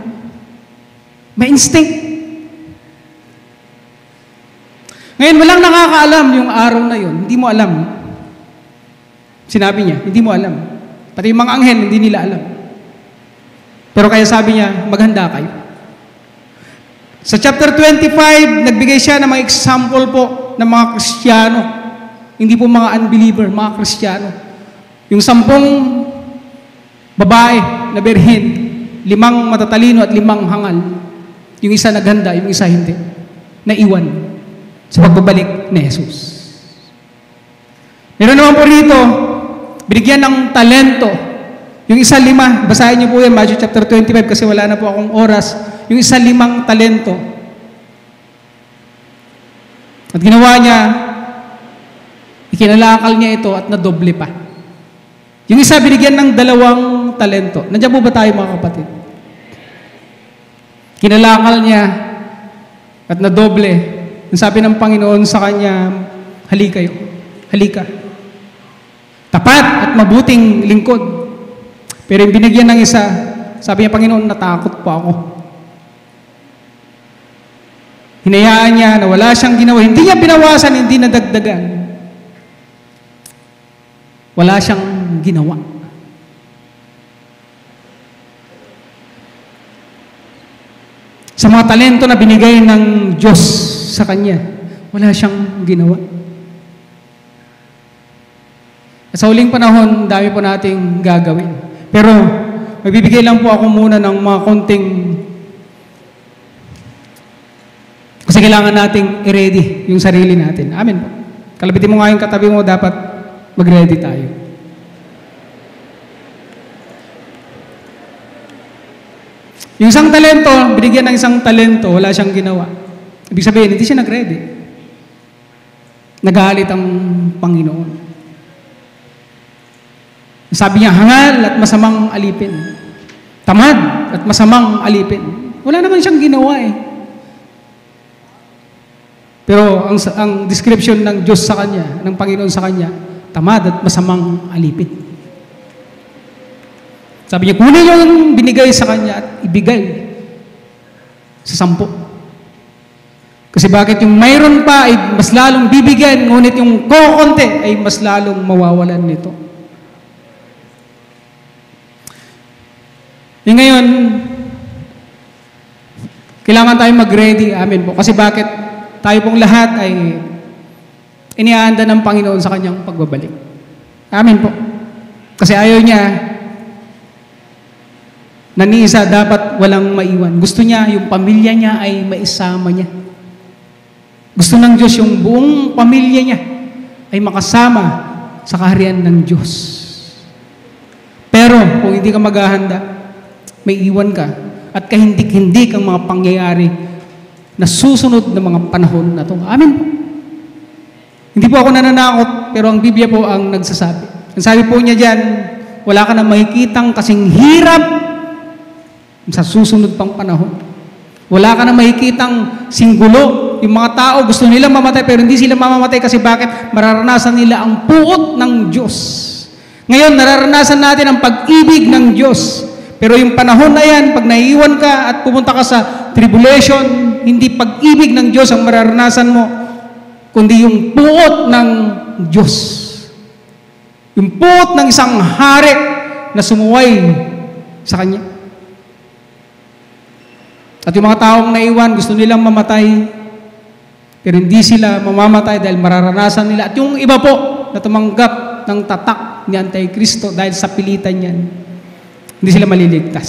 May instinct. Ngayon, walang nakakaalam yung araw na yun. Hindi mo alam. Sinabi niya, hindi mo alam. Pati yung mga anghel, hindi nila alam. Pero kaya sabi niya, maghanda kayo. Sa chapter 25, nagbigay siya ng mga example po ng mga Kristiyano. Hindi po mga unbeliever, mga Kristiyano. Yung 10 babae na birhen, 5 matatalino at 5 hangal. Yung isa naghanda, yung isa hindi. Naiwan sa pagbabalik ni Jesus. Meron naman po rito, binigyan ng talento. Yung isa 5, basahin niyo po yan, Matthew chapter 25, kasi wala na po akong oras. Yung isa 5 talento. At ginawa niya, ikinalakal niya ito at nadoble pa. Yung isa binigyan ng 2 talento. Nandiyan po ba tayo mga kapatid? Kinalakal niya at nadoble. Ang sabi ng Panginoon sa kanya, halika kayo. Halika. Tapat at mabuting lingkod. Pero yung binigyan ng isa, sabi niya, Panginoon, natakot po ako. Hinayaan niya na wala siyang ginawa. Hindi niya binawasan, hindi nadagdagan. Wala siyang ginawa. Sa mga talento na binigay ng Diyos sa kanya, wala siyang ginawa. At sa huling panahon, dami po nating gagawin. Pero, magbibigay lang po ako muna ng mga konting kasi kailangan nating i-ready yung sarili natin. Amen po. Kalabitin mo nga yung katabi mo, dapat mag-ready tayo. Yung isang talento, binigyan ng isang talento, wala siyang ginawa. Ibig sabihin, hindi siya nag-ready. Nagalit ang Panginoon. Sabi niya, hangal at masamang alipin. Tamad at masamang alipin. Wala naman siyang ginawa eh. Pero ang description ng Diyos sa kanya, ng Panginoon sa kanya, tamad at masamang alipin. Sabi niya, kunin yung binigay sa kanya at ibigay sa 10. Kasi bakit yung mayroon pa ay mas lalong bibigyan, ngunit yung kokonti ay mas lalong mawawalan nito. Ngayon, kailangan tayo mag-ready. Amen po. Kasi bakit? Tayo pong lahat ay inihaanda ng Panginoon sa kanyang pagbabalik. Amen po. Kasi ayaw niya na ni isa dapat walang maiwan. Gusto niya yung pamilya niya ay maisama niya. Gusto ng Diyos yung buong pamilya niya ay makasama sa kaharian ng Diyos. Pero kung hindi ka maghahanda, may iwan ka at kahindik-hindik ang mga pangyayari na susunod ng mga panahon na ito. Amen po. Hindi po ako nananakot, pero ang Biblia po ang nagsasabi. Ang sabi po niya dyan, wala ka na makikitang kasing hirap sa susunod pang panahon. Wala ka na makikitang singgulo. Yung mga tao gusto nilang mamatay, pero hindi sila mamamatay kasi bakit? Mararanasan nila ang puot ng Diyos. Ngayon, nararanasan natin ang pag-ibig ng Diyos. Pero yung panahon na yan, pag naiiwan ka at pumunta ka sa tribulation, hindi pag-ibig ng Diyos ang mararanasan mo. kundi yung puot ng Diyos. Yung puot ng isang hari na sumuway sa Kanya. At yung mga taong naiwan, gusto nilang mamatay, pero hindi sila mamamatay dahil mararanasan nila. At yung iba po na tumanggap ng tatak ni Antikristo dahil sa pilitan yan, hindi sila maliligtas.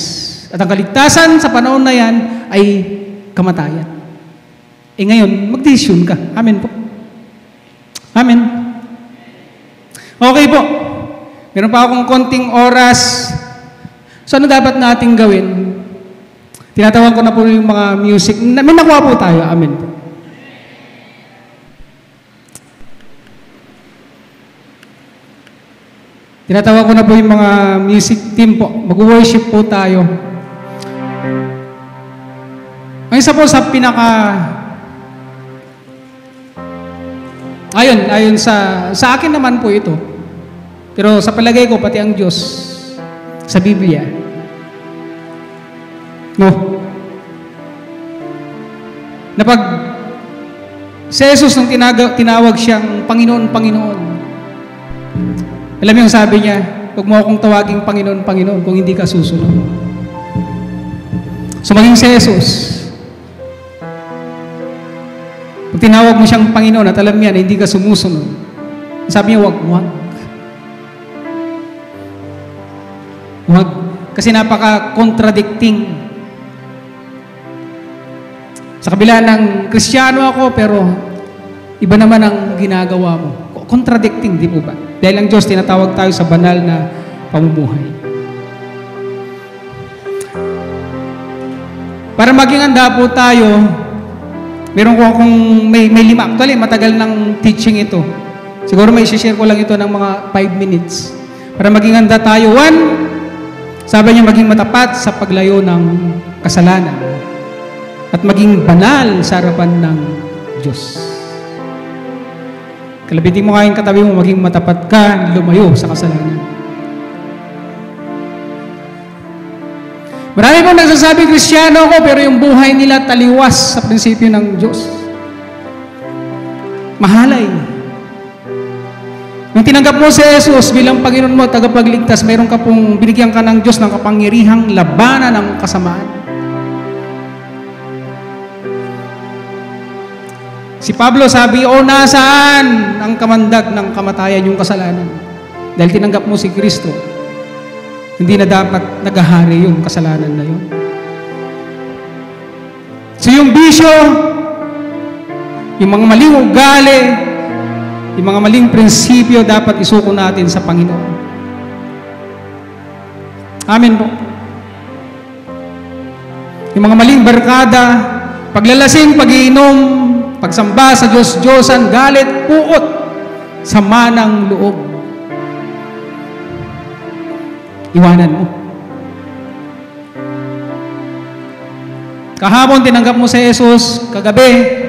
At ang kaligtasan sa panahon na yan ay kamatayan. Ngayon, mag-desisyon ka. Amen po. Amen. Okay po. Meron pa akong konting oras. So ano dapat nating gawin? Tinatawag ko na po yung mga music. May nakuha po tayo. Amen po. Tinatawag ko na po yung mga music team po. Mag-worship po tayo. Ang isa po sa ayon sa akin naman po ito. Pero sa palagay ko, pati ang Diyos sa Biblia. No? Na pag si Jesus nung tinawag siyang Panginoon, Panginoon. Alam mo yung sabi niya, huwag mo akong tawaging Panginoon, Panginoon kung hindi ka susunod. So maging si Jesus, pag tinawag mo siyang Panginoon at alam niya na hindi ka sumusunod, sabi niya, wag. Wag. Kasi napaka-contradicting. Sa kabila ng Kristiyano ako, pero iba naman ang ginagawa mo. Contradicting, di po ba? Dahil ang Diyos, tinatawag tayo sa banal na pamumuhay. Para maging handa po tayo, meron ko akong may 5. Actually, matagal ng teaching ito. Siguro may share ko lang ito ng mga 5 minutes. Para maging handa tayo. 1, sabi niya maging matapat sa paglayo ng kasalanan. At maging banal sa harapan ng Diyos. Kalabitin mo kayong katabi mo, maging matapat ka, lumayo sa kasalanan. Marami pong nagsasabi, Kristiyano ako, pero yung buhay nila taliwas sa prinsipyo ng Diyos. Mahalay. Nung tinanggap mo si Jesus bilang Panginoon mo, tagapagligtas, mayroon ka pong binigyan ka ng Diyos ng kapangyarihang labanan ng kasamaan. Si Pablo sabi, nasaan ang kamandag ng kamatayan yung kasalanan? Dahil tinanggap mo si Kristo, hindi na dapat naghahari yung kasalanan na yun. So yung bisyo, yung mga maling ugali, yung mga maling prinsipyo, dapat isuko natin sa Panginoon. Amen po. Yung mga maling barkada, paglalasing, pag-iinom, pagsamba sa Diyos-Diyosan, galit, puot, sama ng loob. Iwanan mo. Kahapon, tinanggap mo si Jesus, kagabi.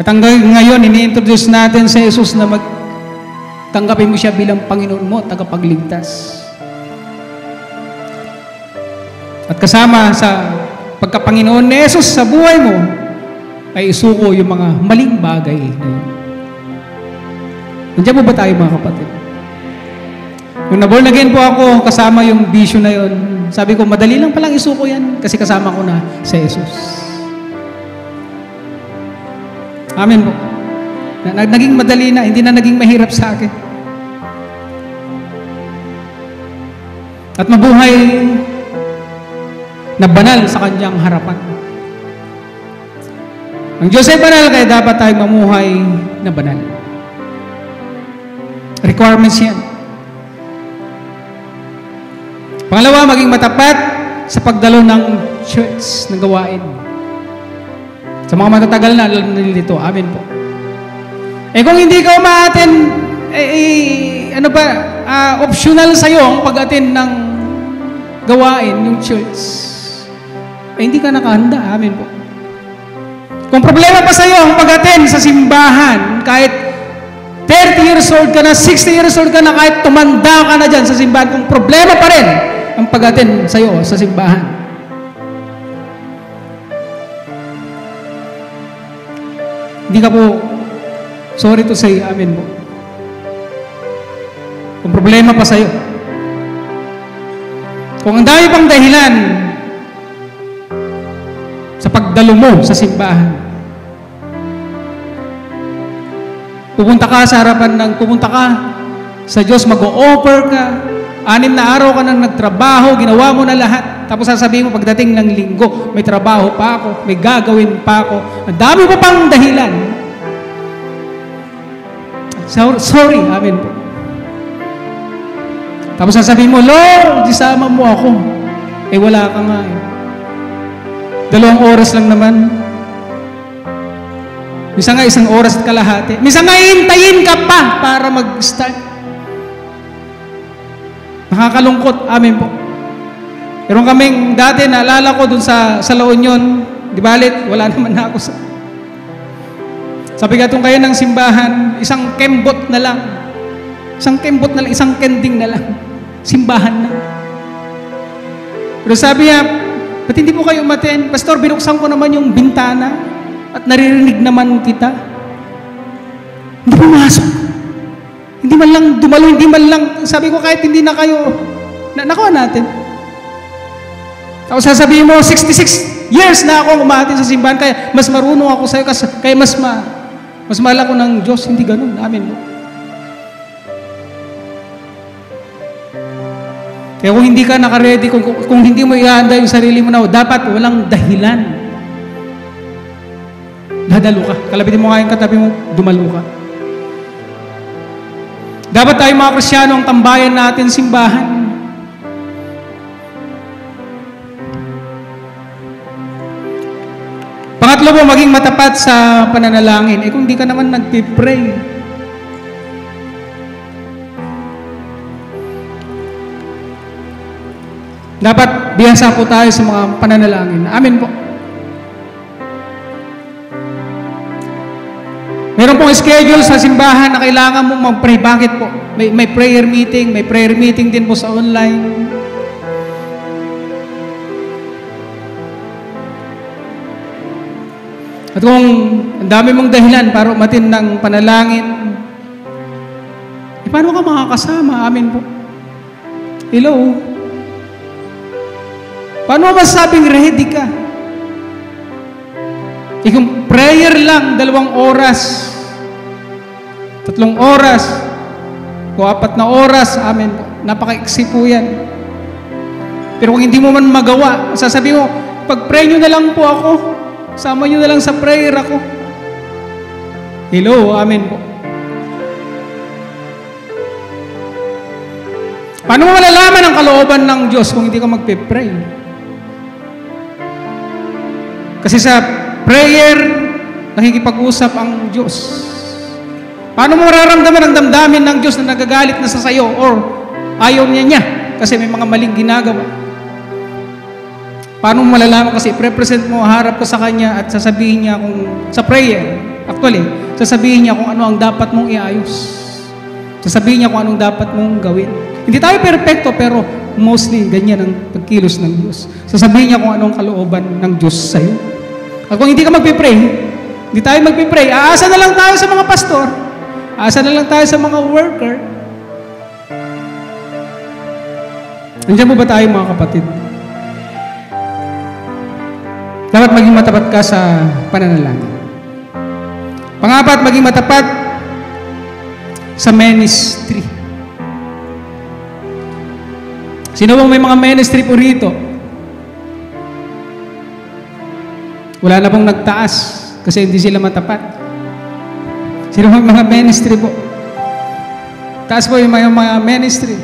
At hanggang ngayon, ini-introduce natin si Jesus na tanggapin mo siya bilang Panginoon mo, tagapagligtas. At kasama sa pagka-Panginoon ni Jesus sa buhay mo, ay isuko yung mga maling bagay na yun. Nandiyan po ba tayo mga kapatid? Nung na-born again po ako, kasama yung bisyo na yun, sabi ko, madali lang palang isuko yan kasi kasama ko na si Jesus. Amen po. Naging madali na, hindi na naging mahirap sa akin. At mabuhay na banal sa kanyang harapan. Ang Diyos ay banal, kaya dapat tayong mamuhay na banal. Requirements yan. Pangalawa, maging matapat sa pagdalo ng church, ng gawain. Sa mga matatagal na, alam na nilito. Amen po. Kung hindi ka umaaten, optional sa'yo ang pag-attend ng gawain, yung church. Hindi ka nakahanda. Amen po. Kung problema pa sa'yo ang pag-attend sa simbahan, kahit 30 years old ka na, 60 years old ka na, kahit tumanda ka na dyan sa simbahan, kung problema pa rin ang pag-attend sa'yo sa simbahan. hindi ka po, sorry to say, amen po. Kung problema pa sa'yo. Kung ang dami pang dahilan sa pagdalo mo sa simbahan, pupunta ka sa Diyos, mag-o-offer ka, 6 na araw ka nang nagtrabaho, ginawa mo na lahat, tapos sasabihin mo pagdating ng linggo, may trabaho pa ako, may gagawin pa ako, ang dami pa pang dahilan. Sorry, amen po. Tapos sasabihin mo, Lord, isama mo ako. Wala ka nga eh. 2 oras lang naman. Minsan nga 1 oras at kalahati. Minsan nga hintayin ka pa para mag-start. Nakakalungkot, amen po. Pero kaming dati, naalala ko dun sa La Union, di balit, wala naman na ako sa... Sabi ka kayo ng simbahan, isang kembot na lang. Isang kending na lang. Simbahan na. Pero sabi niya, ba't hindi po kayo umaten? Pastor, binuksan ko naman yung bintana at naririnig naman kita. Hindi pumasok. Hindi man lang dumalo, hindi man lang, sabi ko kahit hindi na kayo, nakuha natin. Tapos sasabihin mo, 66 years na ako umatin sa simbahan, kaya mas marunong ako sa'yo, kaya mas mahal ako ng Diyos. Hindi ganun. Amen po. Kaya kung hindi ka naka-ready, kung hindi mo ihanda yung sarili mo na, dapat walang dahilan. Dadalo ka. Kalabitin mo nga yung katabi mo, dumalo ka. Dapat tayo mga Kristyano ang tambayan natin simbahan. Pangatlo po, maging matapat sa pananalangin. Kung hindi ka naman nagpipray, dapat bihasa po tayo sa mga pananalangin. Amen po. Meron pong schedule sa simbahan na kailangan mo mag-pray. Bakit po? May prayer meeting. May prayer meeting din po sa online. At kung ang dami mong dahilan para umatin ng panalangin, paano ka makakasama? Amen po. Hello? Paano masasabing ready ka? Kung prayer lang, 2 oras, 3 oras, o 4 na oras, amen po. Napaka-iksi po yan. Pero kung hindi mo man magawa, sasabihin mo, pag-pray nyo na lang po ako, sama nyo na lang sa prayer ako. Hello, amen po. Paano mo malalaman ang kalooban ng Diyos kung hindi ka magpe-pray? Kasi sa prayer, nakikipag-usap ang Diyos. Paano mo mararamdaman ang damdamin ng Diyos na nagagalit na sa sayo or ayaw niya kasi may mga maling ginagawa? Paano mo malalaman? Kasi i-represent mo, harap ka sa Kanya at sasabihin niya kung, sa prayer, actually, sasabihin niya kung ano ang dapat mong iayos. Sasabihin niya kung anong dapat mong gawin. Hindi tayo perfecto, pero mostly, ganyan ang pagkilos ng Diyos. Sasabihin niya kung anong kalooban ng Diyos sa'yo. At kung hindi ka magpipray, hindi tayo magpipray, aasa na lang tayo sa mga pastor, aasa na lang tayo sa mga worker. Nandiyan mo ba tayo mga kapatid? Dapat maging matapat ka sa pananalangin. Pang-apat, maging matapat sa ministry. Sino bang may mga ministry po rito? Wala na pong nagtaas kasi hindi sila matapat. Sino bang mga ministry po? Taas po yung mga ministry.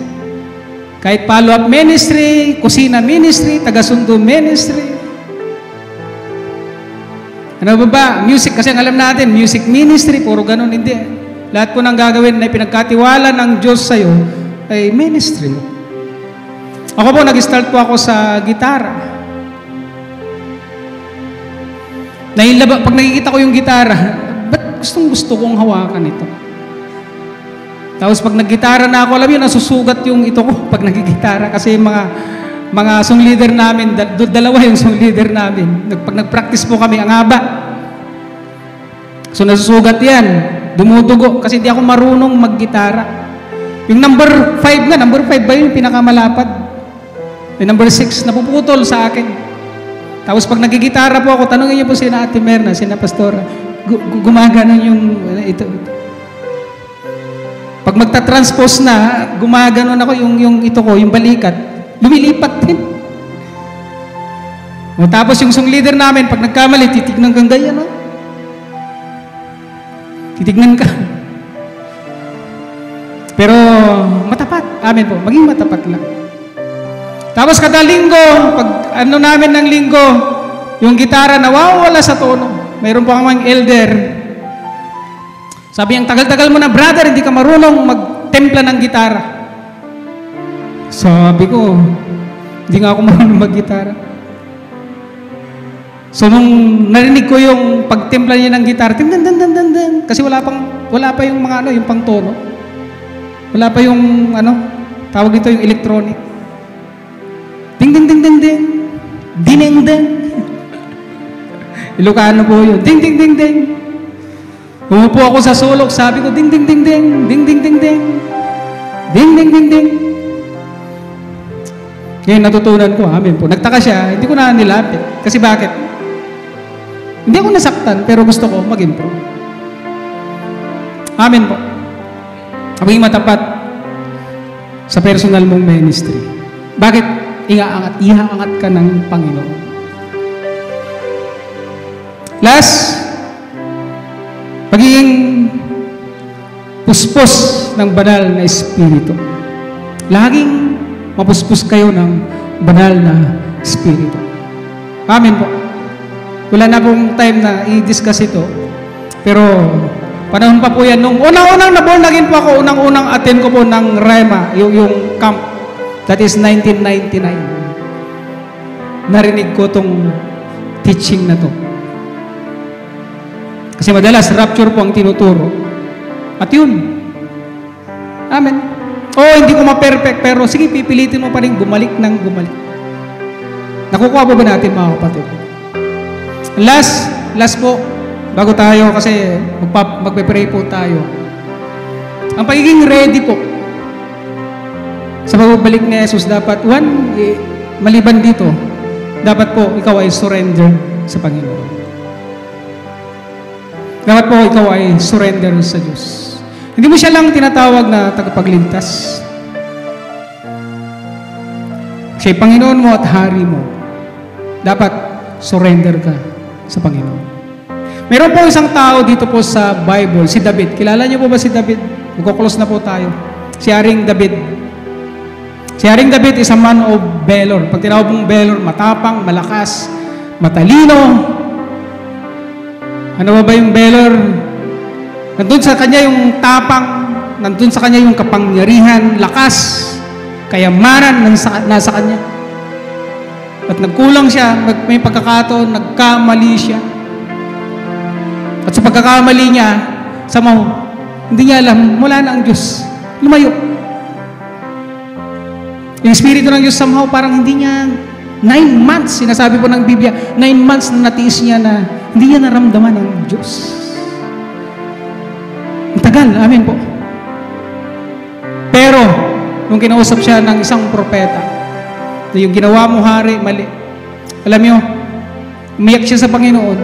Kahit follow-up ministry, kusina ministry, taga-sundo ministry. Ano ba? Music, kasi ang alam natin, music ministry, puro ganun, hindi. Lahat po ng gagawin na pinagkatiwala ng Diyos sa'yo ay ministry. Ako po, nag-start po ako sa gitara. Pag nakikita ko yung gitara, ba't gusto kong hawakan ito? Tapos pag naggitara na ako, alam yun, nasusugat yung ito ko pag nagigitara. Kasi mga song leader namin, dalawa yung song leader namin. Pag nag-practice po kami, ang haba. So nasusugat yan, dumudugo, kasi hindi ako marunong maggitara. Yung number 5 nga, number 5 ba yun, pinakamalapad? Yung number 6, napuputol sa akin. Tapos pag nagigitara po ako, tanongin niyo po si Ate Merna, si Pastora, gumagano yung, ito. Pag magta-transpose na, gumaganon ako yung ito ko, yung balikat, lumilipat din. O, tapos yung song leader namin, pag nagkamali, titignan kang ganyan, no? Titignan ka. Pero matapat. Amen po. Maging matapat lang. Tapos kada linggo, pag ano namin ng linggo, yung gitara nawawala sa tono. Mayroon pa kamang elder. Sabi ang tagal-tagal mo na, brother, hindi ka marunong magtempla ng gitara. Sabi ko, hindi nga ako marunong mag-gitara. So nung narinig ko yung pagtimpla niya ng gitara, kasi wala pa yung mga ano, yung pangtono. Wala pa yung ano, tawag dito yung electronic. Ding ding ding ding ding. Dineng ding. Ilocano po yun. Ding ding ding ding. Umupo ako sa sulok, sabi ko ding ding ding ding, ding ding ding ding. Ding ding ding ding. Ngayon natutunan ko, amen po. Nagtaka siya, hindi ko na nilapit. Kasi bakit? Hindi ako nasaktan, pero gusto ko mag-improve. Amen po. Maging matapat sa personal mong ministry. Bakit? Ihaangat ka ng Panginoon. Last, pagiging puspos ng banal na Espiritu. Laging mapuspos kayo ng banal na Espiritu. Amen po. Wala na pong time na i-discuss ito. Pero, panahon pa po yan. Nung unang-unang na-born again po ako, unang-unang attend ko po ng Rema, yung camp. That is 1999. Narinig ko tong teaching na to. Kasi madalas, rapture po ang tinuturo. At yun. Amen. Hindi ko ma-perfect, pero sige, pipilitin mo pa rin bumalik ng bumalik. Nakukuha ba natin, mga kapatid? Last po, bago tayo, kasi magpe-pray po tayo. Ang pagiging ready po sa pagbabalik ni Jesus, dapat, maliban dito, dapat po ikaw ay surrender sa Panginoon. Dapat po ikaw ay surrender sa Diyos. Hindi mo siya lang tinatawag na tagapagligtas. Siya'y Panginoon mo at Hari mo. Dapat surrender ka sa Panginoon. Meron po isang tao dito po sa Bible, si David. Kilala niyo po ba si David? Magkuklose na po tayo. Si Haring David. Si Haring David is a man of valor. Pag tinawag mong valor, matapang, malakas, matalino. Ano ba yung valor? Nandun sa kanya yung tapang, nandun sa kanya yung kapangyarihan, lakas, kayamanan nasa kanya. At nagkulang siya, may pagkakataon, nagkamali siya. At sa pagkakamali niya, hindi niya alam, wala na ang Diyos. Lumayo. Yung Espiritu ng Diyos somehow, parang hindi niya, 9 months, sinasabi po ng Biblia, 9 months na natiis niya na hindi niya naramdaman ang Diyos. Ang tagal, amen po. Pero, nung kinausap siya ng isang propeta, na yung ginawa mo, hari, mali. Alam niyo, umiyak siya sa Panginoon.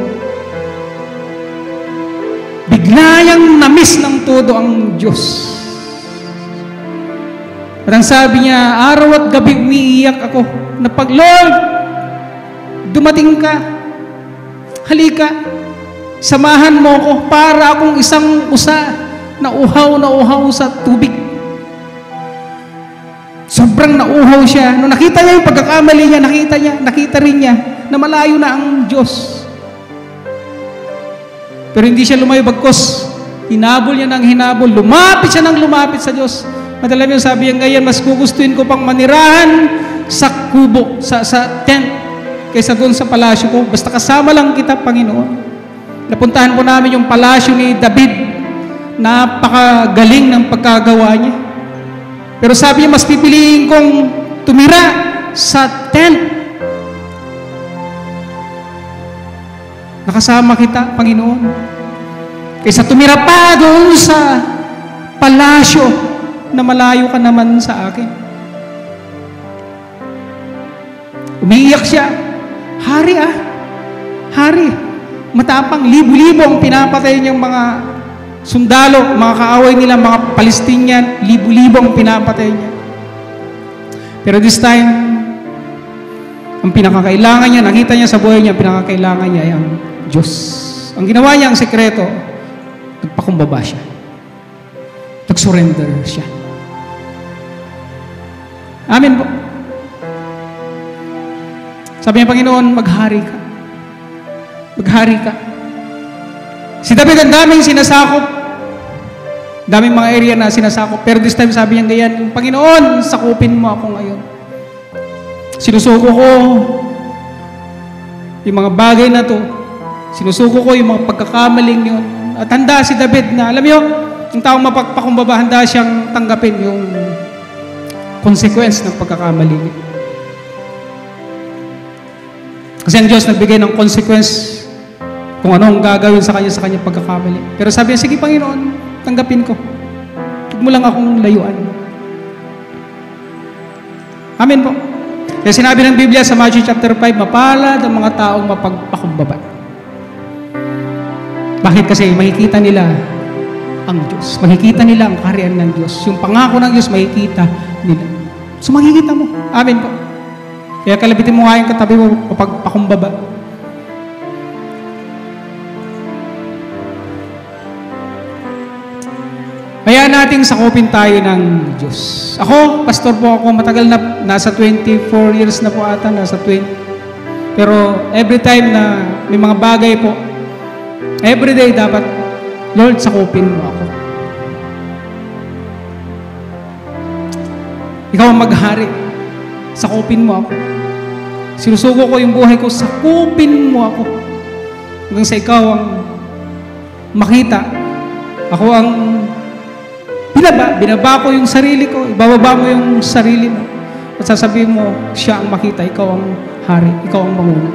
Bigla niyang na-miss ng todo ang Diyos. At ang sabi niya, araw at gabi umiiyak ako, na pag, Lord, dumating ka, halika, samahan mo ako para akong isang usa na uhaw sa tubig. Sobrang nauhaw siya. Nung nakita niya yung pagkakamali niya, nakita rin niya na malayo na ang Diyos. Pero hindi siya lumayo, bagkos hinabol niya ng hinabol, lumapit siya ng lumapit sa Diyos. At alam niyo, sabi niya ngayon, mas gugustuhin ko pang manirahan sa kubo, sa tent, kaysa doon sa palasyo ko. Basta kasama lang kita, Panginoon. Napuntahan po namin yung palasyo ni David. Napakagaling ng pagkagawa niya. Pero sabi niya, mas pipiliin kong tumira sa tent. Nakasama kita, Panginoon. Kaysa tumira pa doon sa palasyo na malayo ka naman sa akin. Umiiyak siya. Hari Hari. Matapang, libo-libo ang pinapatay niyang mga sundalo, mga kaaway nila, mga Palestinian, libo-libo ang pinapatay niya. Pero this time, ang pinakakailangan niya, nakita niya sa buhay niya, ang pinakakailangan niya ay ang Diyos. Ang ginawa niya, ang sekreto, nagpakumbaba siya. Nag-surrender siya. Amen po. Sabi niya, Panginoon, maghari ka. Maghari ka. Si David, ang daming sinasakop. Daming mga area na sinasakop. Pero this time, sabi niya ganyan, Panginoon, sakupin mo ako ngayon. Sinusuko ko yung mga bagay na to. Sinusuko ko yung mga pagkakamaling yun. At handa si David na, alam niyo, yung taong mapagpakumbaba, handa siyang tanggapin yung consequence ng pagkakamaling. Kasi ang Diyos nagbigay ng consequence kung ano ang gagawin sa kanyang pagkakamali. Pero sabi niya, sige Panginoon, tanggapin ko. Huwag mo lang akong layuan. Amen po. Kaya sinabi ng Biblia sa Matthew chapter 5, mapalad ang mga taong mapagpakumbaba. Bakit? Kasi makikita nila ang Diyos. Makikita nila ang kaharian ng Diyos. Yung pangako ng Diyos, makikita nila. So makikita mo. Amen po. Kaya kalabitin mo nga yung katabi mo mapagpakumbaba. Kaya nating sakupin tayo ng Diyos. Ako, pastor po ako, matagal na, nasa 24 years na po ata, nasa 20. Pero every time na may mga bagay po, everyday dapat, Lord, sakupin mo ako. Ikaw ang maghari. Sakupin mo ako. Sinusuko ko yung buhay ko, sakupin mo ako. Hanggang sa ikaw ang makita. Ako ang binaba ko yung sarili ko, ibababa mo yung sarili mo. At sasabihin mo, siya ang makita, ikaw ang hari, ikaw ang manguna.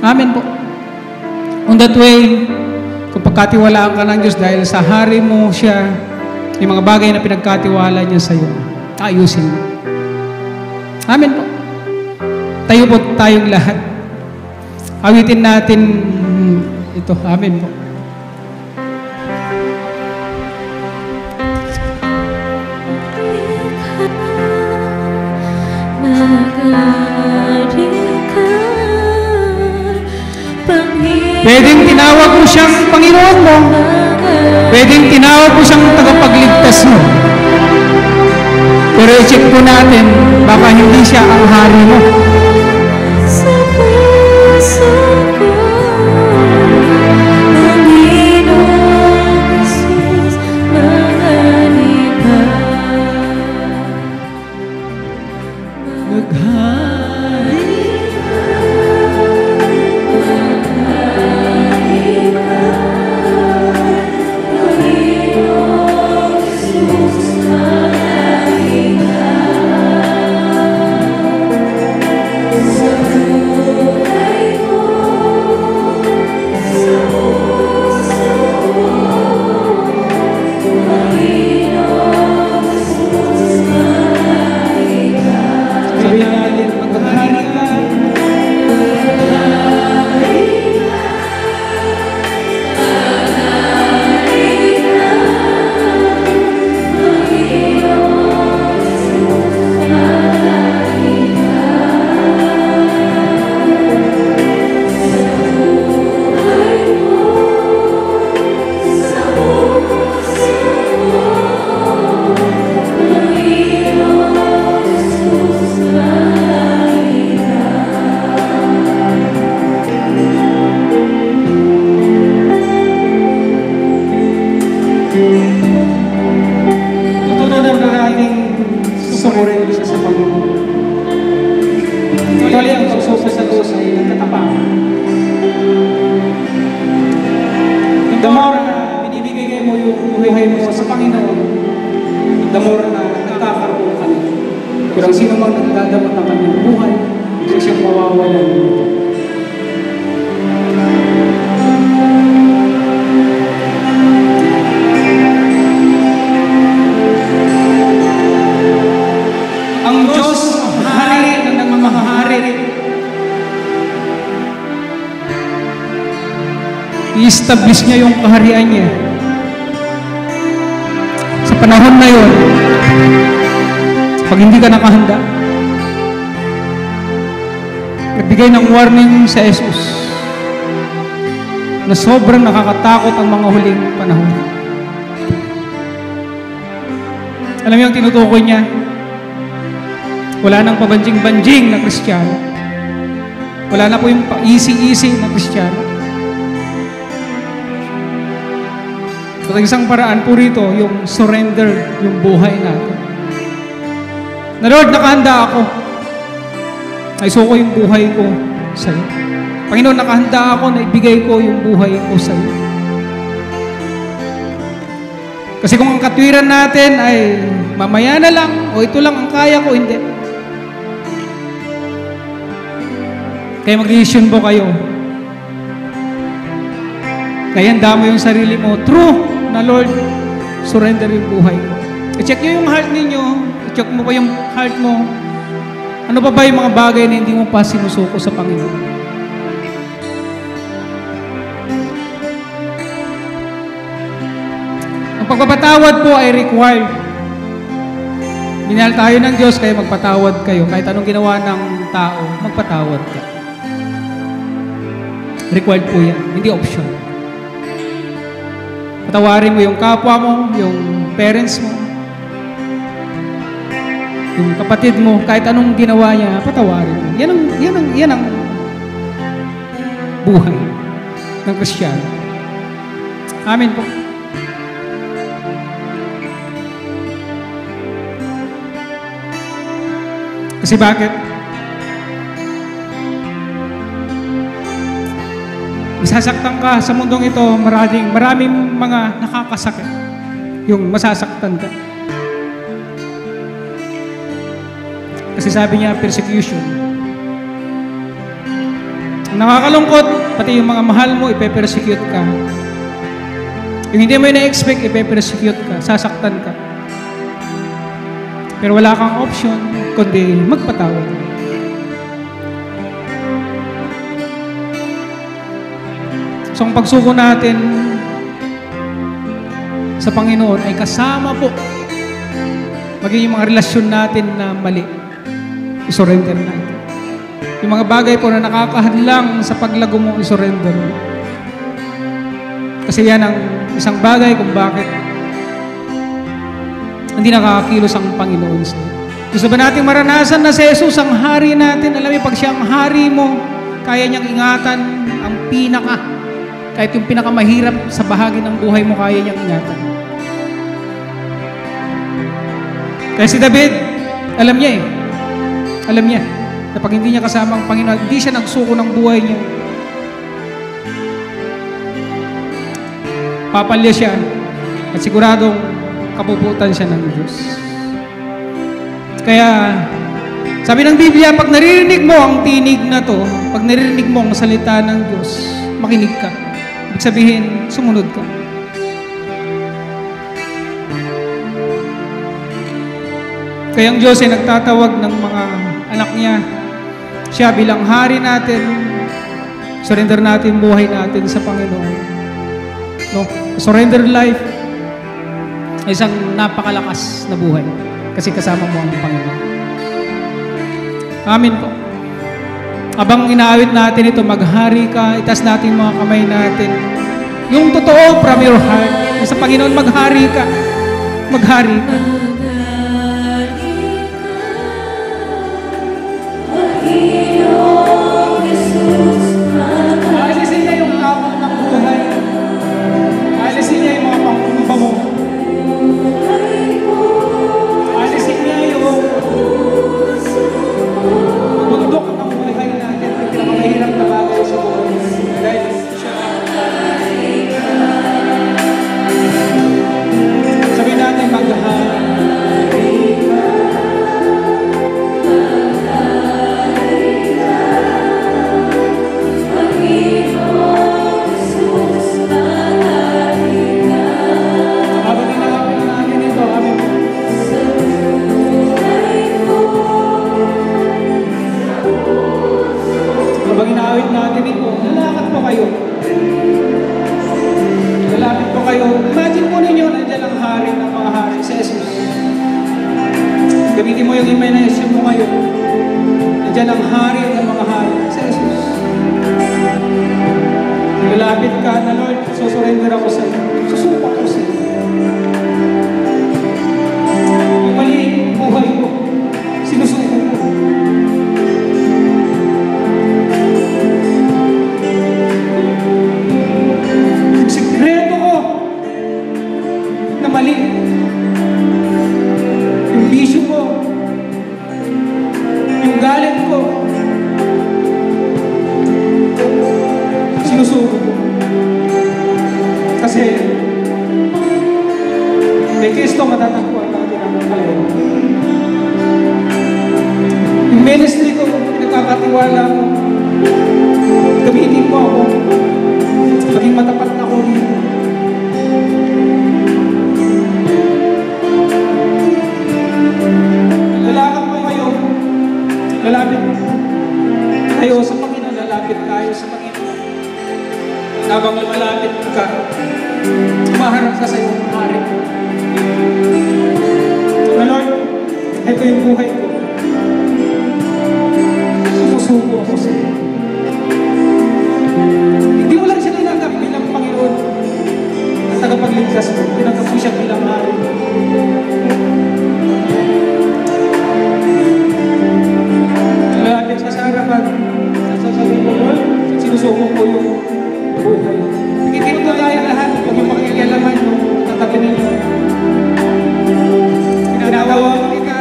Amen po. On that way, kung pagkatiwalaan ka ng Diyos dahil sa hari mo siya, yung mga bagay na pinagkatiwala niya sa iyo, ayusin mo. Amen po. Tayo po tayong lahat. Awitin natin ito. Amen po. Pwedeng tinawag mo siyang Panginoon mo. Pwedeng tinawag mo siyang tagapagligtas mo. Pero i-check po natin, baka hindi siya ang hari mo. Pero ang sino mang nagdadapat ng kanyang buhay, isa siyang mawawalan. I-establish niya yung kaharian niya. Sa panahon na yun, pag hindi ka nakahanda, nagbigay ng warning sa Jesus na sobrang nakakatakot ang mga huling panahon. Alam niyo ang tinutukoy niya? Wala nang pabanjing-banjing na Kristiyano. Wala na po yung pa-easy-easy na Kristiyano. At ang isang paraan po rito, yung surrender, yung buhay natin. Na Lord, nakahanda ako. Ay suko yung buhay ko sa iyo. Panginoon, nakahanda ako na ibigay ko yung buhay ko sa iyo. Kasi kung ang katwiran natin ay mamaya na lang, o ito lang ang kaya ko, hindi. Kaya mag-decision po kayo. Kaya handa mo yung sarili mo. True na Lord, surrender yung buhay ko. I-check nyo yung heart ninyo. I-check mo pa yung heart mo. Ano pa ba yung mga bagay na hindi mo pa sinusuko sa Panginoon? Ang pagpapatawad po ay required. Minahal tayo ng Diyos, kaya magpatawad kayo. Kahit anong ginawa ng tao, magpatawad ka. Required po yan, hindi option. Patawarin mo yung kapwa mo, yung parents mo, yung kapatid mo, kahit anong ginawa niya, patawarin mo. Yan ang buhay ng Kristiyano. Amen po. Kasi bakit? Masasaktan ka sa mundong ito, maraming mga nakakasakit. Yung masasaktan ka. Kasi sabi niya, persecution. Nakakalungkot, pati yung mga mahal mo, ipe-persecute ka. Yung hindi mo na-expect, ipe-persecute ka, sasaktan ka. Pero wala kang option, kundi magpatawad. So, ang pagsuko natin sa Panginoon ay kasama po maging yung mga relasyon natin na mali. I-surrender natin. Yung mga bagay po na nakakahadlang sa paglago mo, i-surrender mo. Kasi yan ang isang bagay kung bakit hindi nakakakilos ang Panginoon sa iyo. Gusto ba natin maranasan na si Jesus ang hari natin? Alam mo, pag siya ang hari mo, kaya niyang ingatan ang kahit yung pinakamahirap sa bahagi ng buhay mo, kaya niyang ingatan. Kaya si David, alam niya na pag hindi niya kasama ang Panginoon, hindi siya nagsuko ng buhay niya. Papalya siya at siguradong kapuputan siya ng Diyos. Kaya, sabi ng Biblia, pag naririnig mo ang tinig na to, pag naririnig mo ang salita ng Diyos, makinig ka. Ibig sabihin, sumunod ka. Kaya ang Diyos ay nagtatawag ng mga anak niya. Siya bilang hari natin, surrender natin buhay natin sa Panginoon. No? Surrender life ay isang napakalakas na buhay kasi kasama mo ang Panginoon. Amen po. Abang inaawit natin ito, maghari ka, itas natin mga kamay natin. Yung totoo from your heart, sa Panginoon, maghari ka. Maghari ka. Alisin niya yung kapot ng buhay. Alisin niya yung mga pangkumba mo. Alisin niya yung bundok ng buhay natin. Pinakamahirap na bagay sa buhay. Dahil siya. Sabihin natin, maghari. Gamitin mo yung imagination mo ngayon. Nandiyan ang hari ng mga hari. Si Jesus. Lalapit ka na, Lord, susurrender ako sa iyo. Susupa ko sa iyo. Yung mali yung buhay ko, sinusuko ko. Yung sikreto ko na mali. Yung bisyo ko. Yung galit ko. Sinusuko ko. Kasi kay Kristo matatagpuan natin ang kalooban. Yung ministry ko, pinagkakatiwala ko, gamitin mo ako, maging matapat na ako dito. Lalakad mo ngayon, lalapit tayo sa Panginoon, lalapit tayo sa Panginoon. Habang lumalapit ka, umaharap ka sa iyong hari. Lord, ito yung buhay ko. Sumusuko ako sa iyo. Hindi mo lang siya tinanggap bilang Panginoon at tagapagligtas mo. Tinanggap mo siya bilang hari. Lalapit ka sa harapan. Sasabihin mo, Lord, sinusuko ko yung buhay. Hindi mo tayo lahat. Huwag yung makikialaman mo. Tatabi ninyo. Pinatawag kita.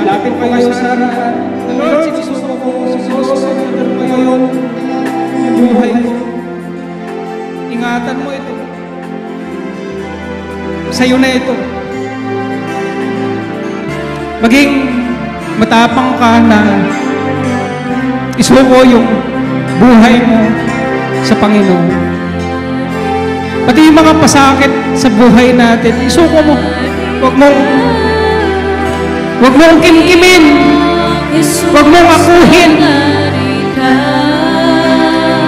Lapit pa kayo sa harapan. Lord, sinusuko ko. Sinusuko ko yun. Yung buhay ko. Ingatan mo ito. Sa'yo na ito. Maging matapang ka na isuko yung buhay mo sa Panginoon. Pati yung mga pasakit sa buhay natin, isuko mo. Huwag mong kimkimin. Huwag mong akuhin.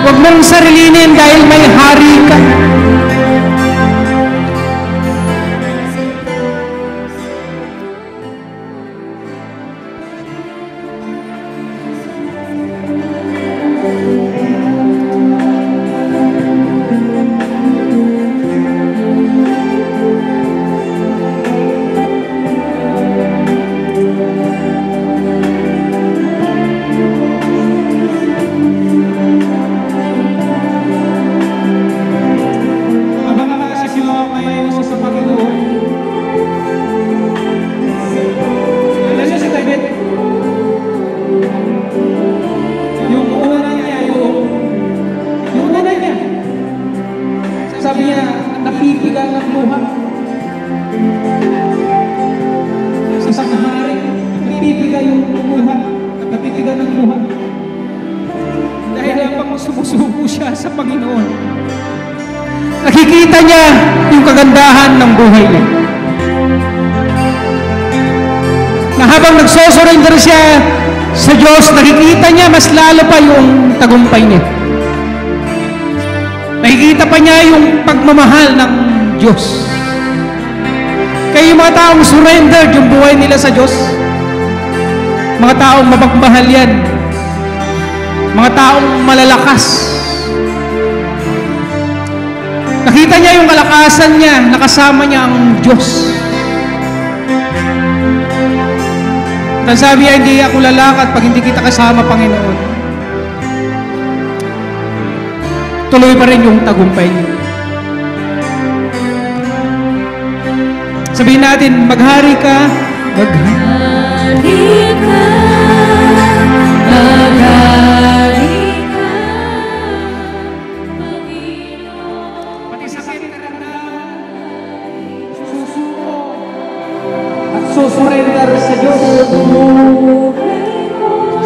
Huwag mong sarilinin dahil may hari ka. Sabi niya, napipiga ng luha. Sa isang hari, napipiga yung luha. Napipiga ng luha. Dahil habang sumusuko siya sa Panginoon, nakikita niya yung kagandahan ng buhay niya. Na habang nagsosurrender siya sa Diyos, nakikita niya mas lalo pa yung tagumpay niya. Nakikita pa niya yung pagmamahal ng Diyos. Kaya yung mga taong surrendered yung buhay nila sa Diyos, mga taong mapagmahal yan, mga taong malalakas. Nakita niya yung kalakasan niya, nakasama niya ang Diyos. At sabi niya, hindi ako lalakad pag hindi kita kasama, Panginoon. Tuloy pa rin yung tagumpay niyo. Sabihin natin, maghari ka, maghari ka, maghari ka, Panginoon. Pati sa karandaman, susuko at susurrender sa Diyos.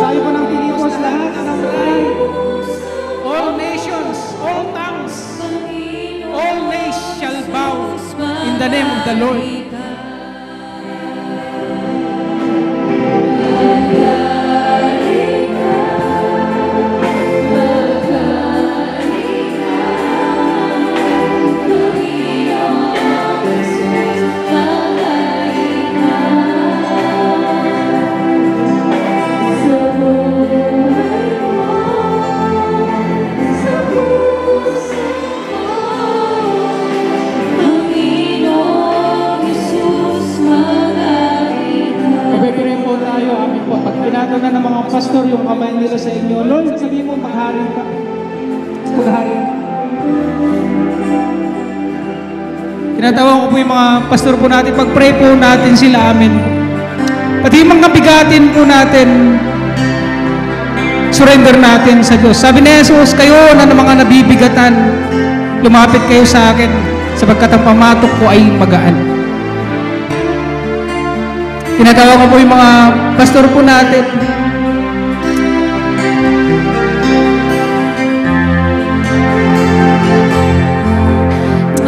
Sabi ko ng Pilipos, lahat ng ray, all nations, all tongues, all nations shall bow in the name of the Lord. pastor yung kamay nila sa inyo. Lord, sabihin mo, maghari ka. Maghari. Tinatawag ko po yung mga pastor po natin, pag-pray po natin sila, amen. Pati yung mga bigatin po natin, surrender natin sa Diyos. Sabi ni Jesus, kayo na mga nabibigatan, lumapit kayo sa akin, sapagkat ang pamatok ko ay magaan. Tinatawag ko po yung mga pastor po natin.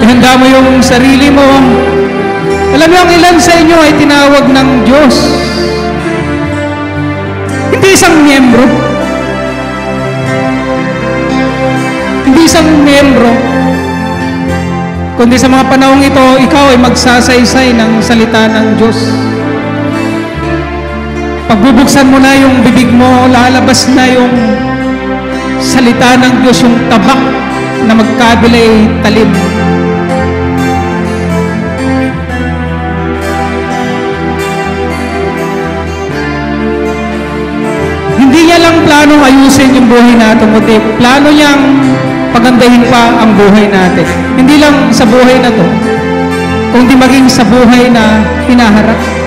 Ihanda mo yung sarili mo. Alam mo, ang ilan sa inyo ay tinawag ng Diyos. Hindi isang miyembro. Hindi isang miyembro. Kundi sa mga panahong ito, ikaw ay magsasaysay ng salita ng Diyos. Pagbubuksan mo na yung bibig mo, lalabas na yung salita ng Diyos, yung tabak na magkabilay talim. Hindi niya lang planong ayusin yung buhay natin, kundi plano niyang pagandahin pa ang buhay natin. Hindi lang sa buhay na to, kundi maging sa buhay na hinaharap.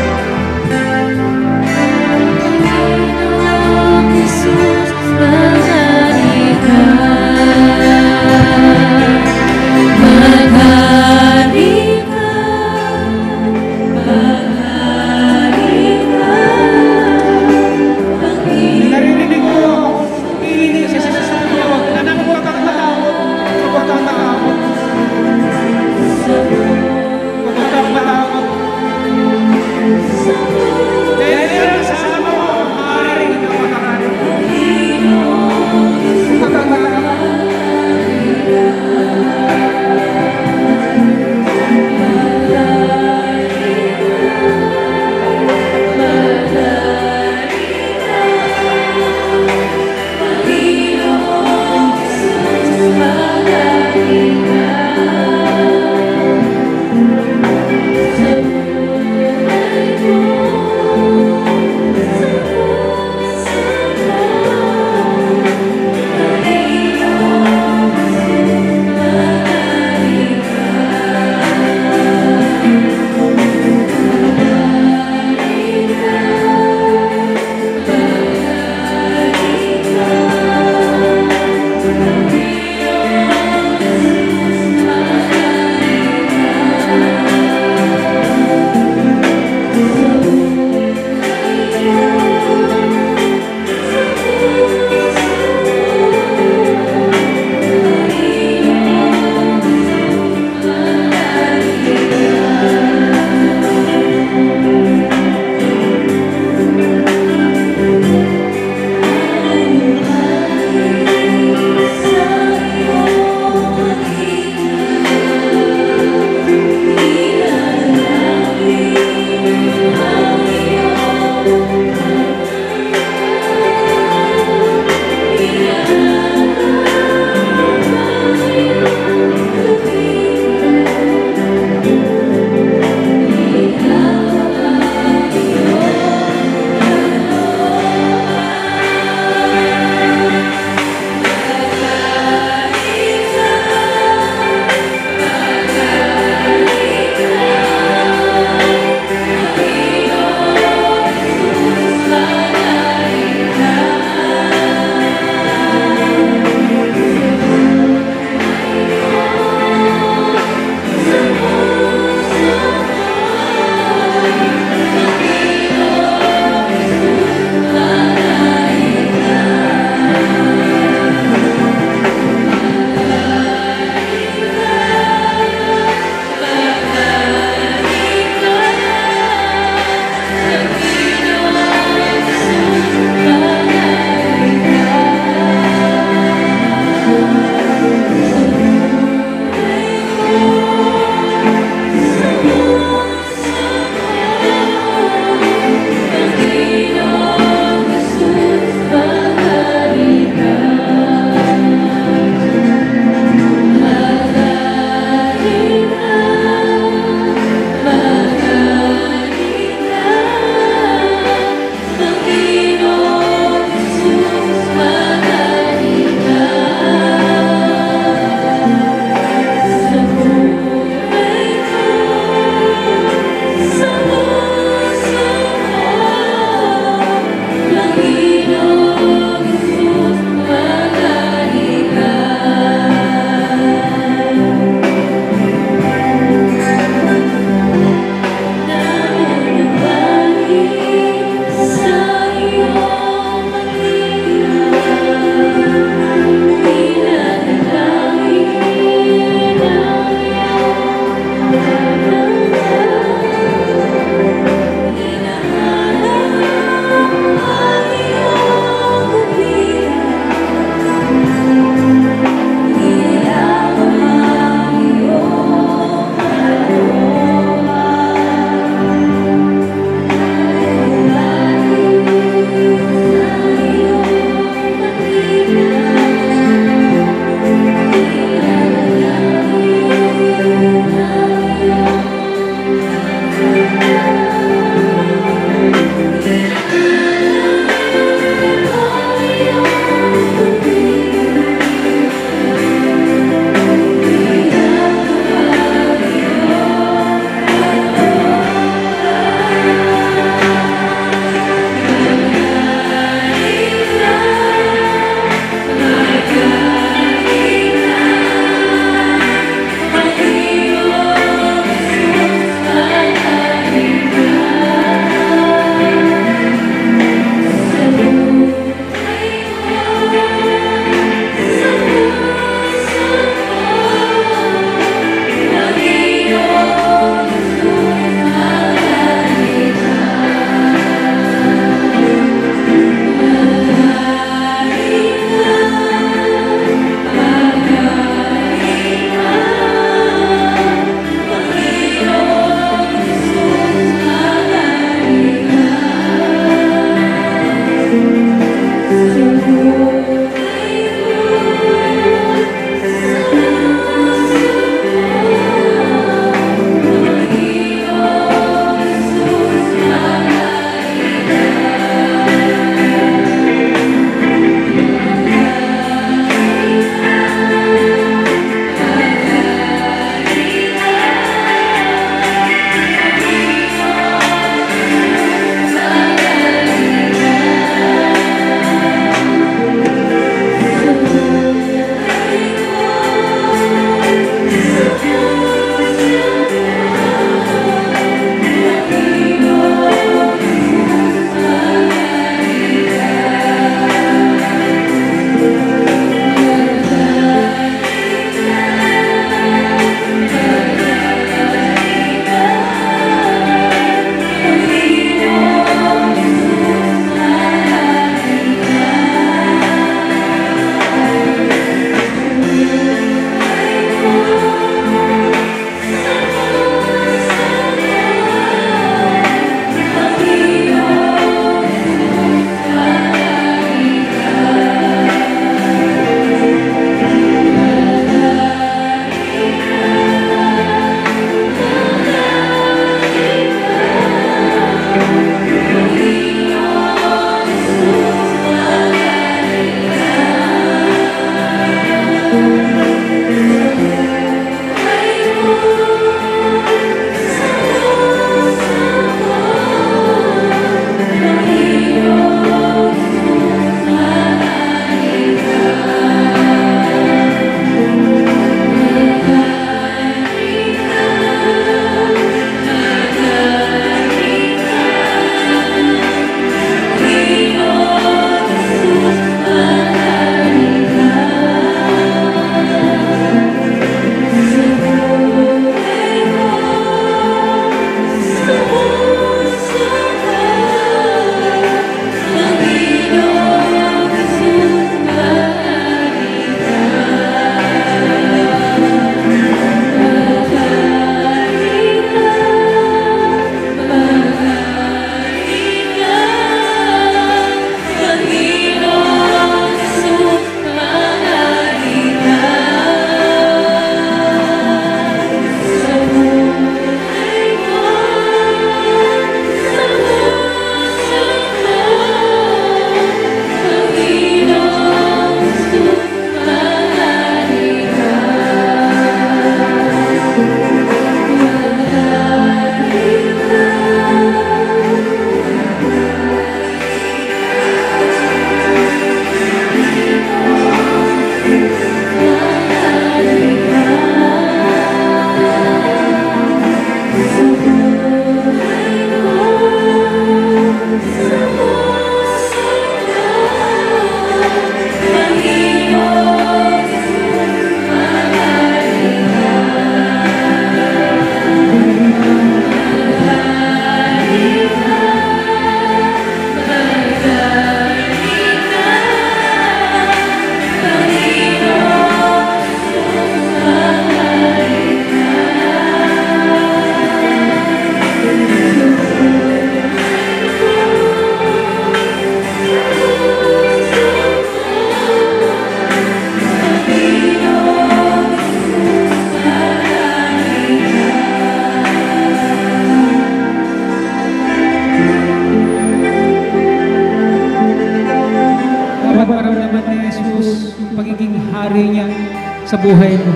sa buhay mo.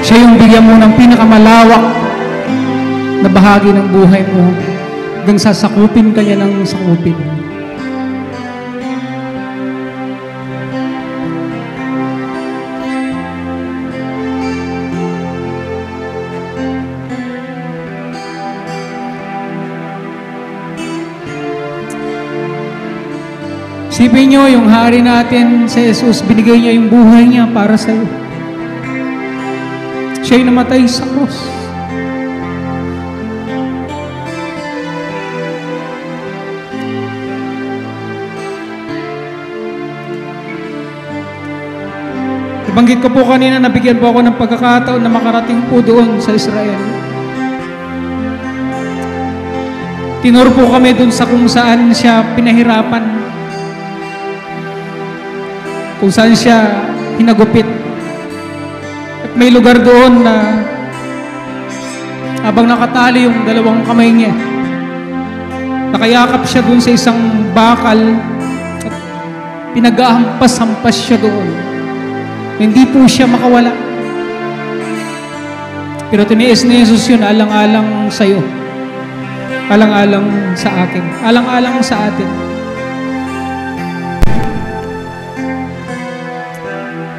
Siya yung bigyan mo ng pinakamalawak na bahagi ng buhay mo hanggang sasakupin ka niya ng sakupin. Isipin nyo, yung hari natin si Jesus, binigay niya yung buhay niya para sa iyo. Siya'y namatay sa krus. Nabanggit ko po kanina, nabigyan po ako ng pagkakataon na makarating po doon sa Israel. Tinuro po kami doon sa kung saan siya pinahirapan, kung saan siya hinagupit. At may lugar doon na habang nakatali yung dalawang kamay niya, nakayakap siya doon sa isang bakal at pinag-ahampas-hampas siya doon. Hindi po siya makawala. Pero tiniis ni Jesus yun, alang-alang sa'yo, alang-alang sa akin, alang-alang sa atin.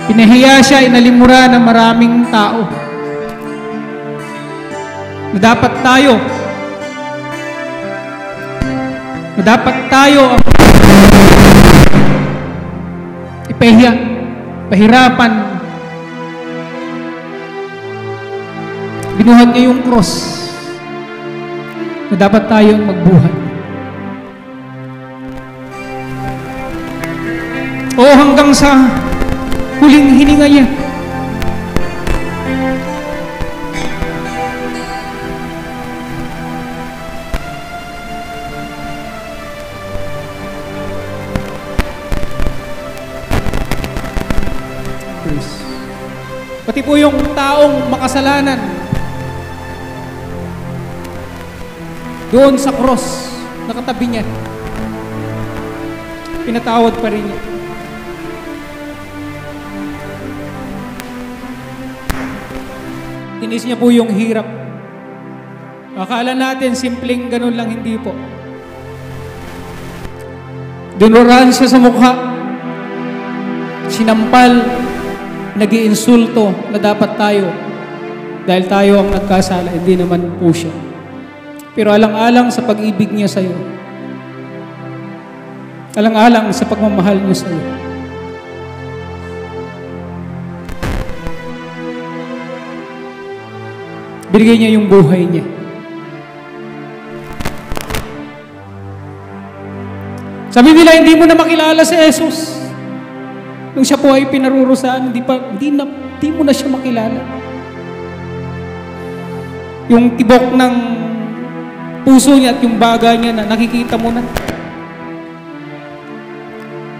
Pinahiya siya, inalimura ng maraming tao. Na dapat tayo ang ipahiya, pahirapan. Binuhat niya yung cross na dapat tayong magbuhat. O hanggang sa huling hininga niya. Pati po yung taong makasalanan doon sa cross, nakatabi niya, pinatawad pa rin niya. Tinis niya po yung hirap. Akala natin simpleng ganun lang, hindi po. Dinurahan siya sa mukha, sinampal, nag-iinsulto na dapat tayo, dahil tayo ang nagkasala, hindi naman po siya. Pero alang-alang sa pag-ibig niya sa'yo, alang-alang sa pagmamahal niya sa'yo, binigay niya yung buhay niya. Sabi nila, hindi mo na makilala si Jesus. Nung siya po ay pinarurusahan, hindi mo na siya makilala. Yung tibok ng puso niya at yung baga niya na nakikita mo na.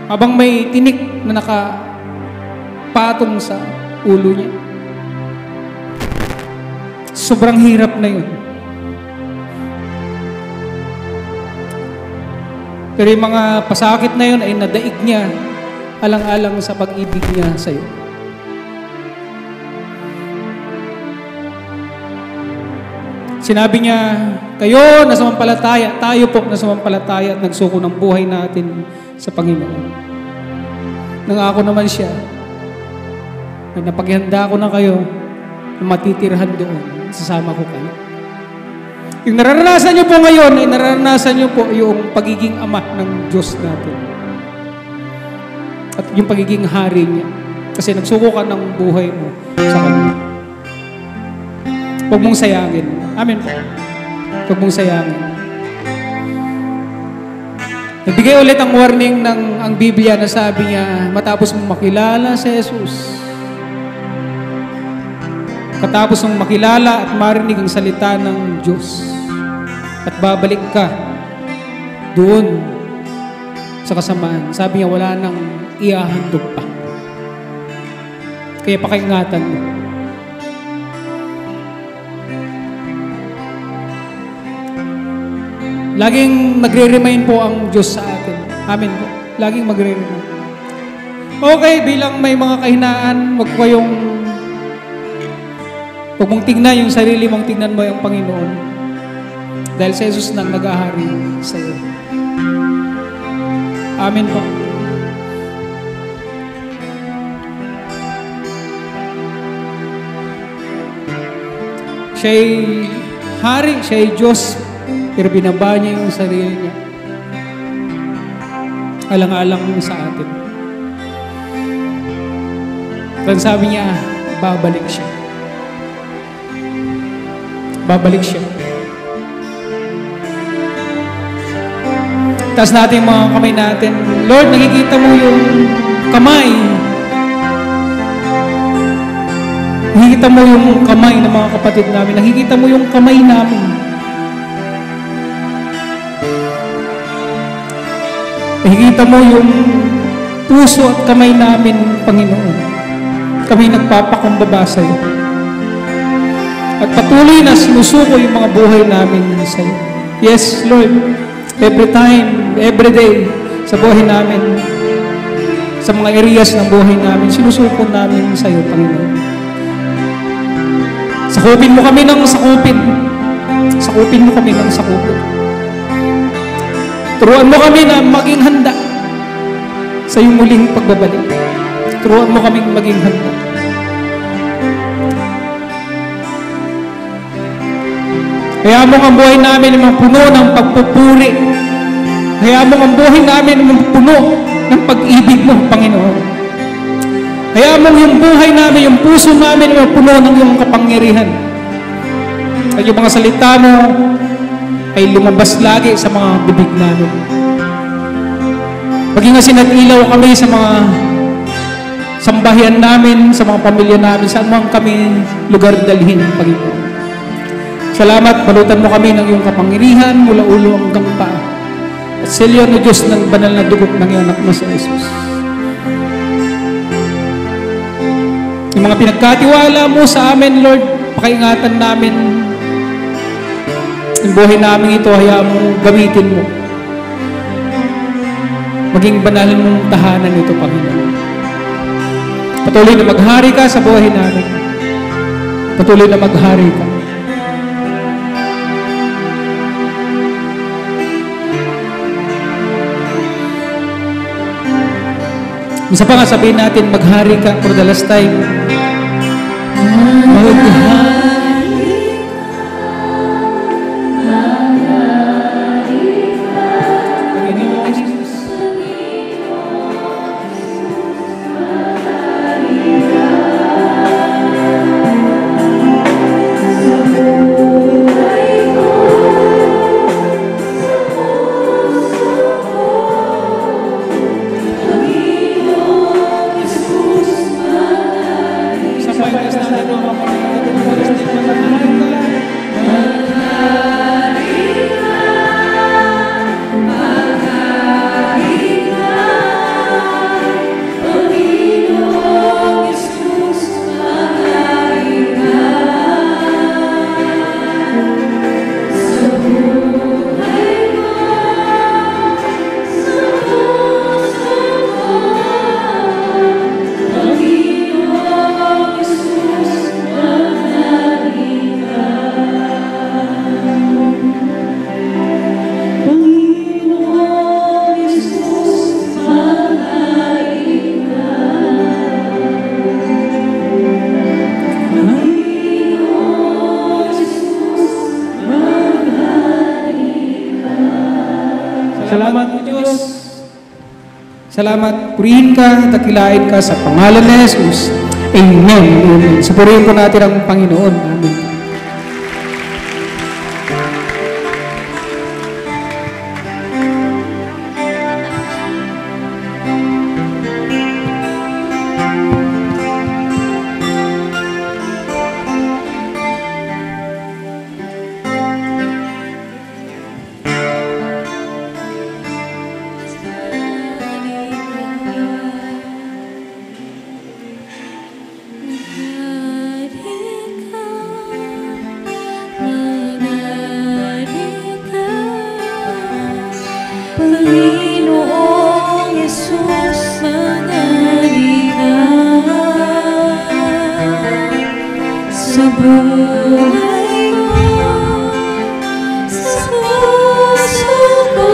Habang may tinik na nakapatong sa ulo niya. Sobrang hirap na yun. Pero yung mga pasakit na yun ay nadaig niya alang-alang sa pag-ibig niya sa iyo. Sinabi niya, kayo nasampalataya, tayo po nasampalataya at nagsuko ng buhay natin sa Panginoon. Nangako naman siya na napaghanda ko na kayo na matitirhan doon, sasama ko kayo. Yung nararanasan niyo po ngayon, ay nararanasan niyo po yung pagiging ama ng Diyos natin. At yung pagiging hari niya. Kasi nagsuko ka ng buhay mo sa Kanya. Huwag mong sayangin. Amen po. Huwag mong sayangin. Nagbigay ulit ang warning ng ang Biblia na sabi niya, matapos mong makilala si Jesus, katapos mong makilala at marinig ang salita ng Diyos, at babalik ka doon sa kasamaan, sabi niya, wala nang iahandog pa. Kaya pakaingatan mo. Laging magre-remind po ang Diyos sa atin. Amen po. Laging magre-remind. Okay, bilang may mga kahinaan, huwag mong tingnan yung sarili mong, tingnan mo yung Panginoon. Dahil sa Jesus nang nag-ahari sa iyo. Amen po. Siya'y hari, siya'y Diyos, pero binaba niya yung sarili niya. Alang-alang sa atin. Then sabi niya, babalik siya. Babalik siya. Taas natin mga kamay natin. Lord, nakikita mo yung kamay. Nakikita mo yung kamay ng mga kapatid namin. Nakikita mo yung kamay namin. Nakikita mo yung puso at kamay namin, Panginoon. Kami nagpapakumbaba sa iyo. At patuloy na sinusuko yung mga buhay namin sa iyo. Yes, Lord. Every time, every day, sa buhay namin, sa mga areas ng buhay namin, sinusuko namin sa iyo, Panginoon. Sakupin mo kami ng sakupin. Sakupin mo kami ng sakupin. Turuan mo kami na maging handa sa iyong muling pagbabalik. Turuan mo kaming maging handa. Kaya mo ang buhay namin ay mapuno ng pagpupuri. Kaya mo ang buhay namin ay mapuno ng pag-ibig mo, Panginoon. Kaya mo yung buhay namin, yung puso namin ay mapuno ng iyong kapangyarihan. At yung mga salita mo ay lumabas lagi sa mga bibig namin. Maging sinag-ilaw kami sa mga sambahian namin, sa mga pamilya namin, saan man kami lugar dalhin, Panginoon. Salamat, balutan mo kami ng iyong kapangyarihan mula ulo hanggang paa. At sa iyo, no Diyos, ng banal na dugo ng iyong anak mo sa Jesus. Yung mga pinagkatiwala mo sa amin, Lord, pakaingatan namin. Yung buhay namin ito, hayaan mo, gamitin mo. Maging banal mong tahanan ito, Panginoon. Patuloy na maghari ka sa buhay namin. Patuloy na maghari ka. Isa pa nga sabihin natin, maghari ka for the last time. Maghari. Salamat po, Diyos. Salamat, purihin ka, dakilain ka sa pangalan ni Jesus. Amen. Amen. Supurihin po natin ang Panginoon. Amen. Maghari ka buhay ko, sa puso ko,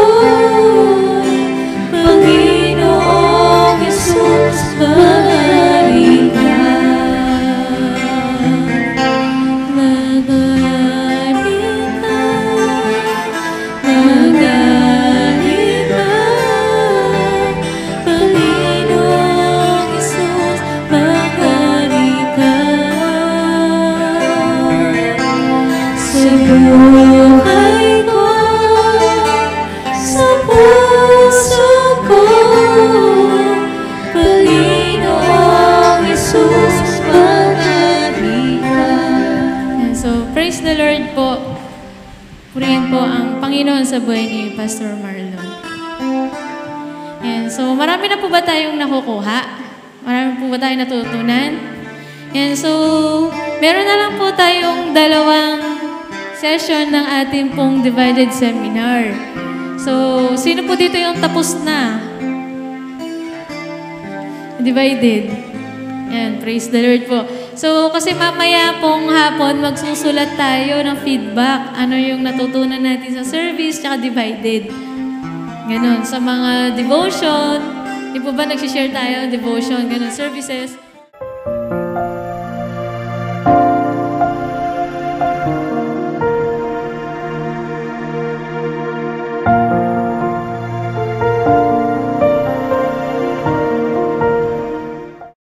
Panginoong Jesus, maghari ka. Maghari ka, maghari ka, Panginoong Jesus, maghari ka. Sa buhay ko, sa puso ko, Panginoong Jesus, maghari ka. So, praise the Lord po. Purihin po ang Panginoon sa buhay ni Pastor Marlon. And so, marami na po ba tayong nakukuha? Marami po ba tayong natutunan? And so, meron na lang po tayong dalawang session ng ating pong divided seminar. So, sino po dito yung tapos na? Divided. Yan, praise the Lord po. So, kasi mamaya pong hapon, magsusulat tayo ng feedback. Ano yung natutunan natin sa service, tsaka divided. Ganon. Sa mga devotion, di po ba nagsishare tayo, devotion, ganon, services.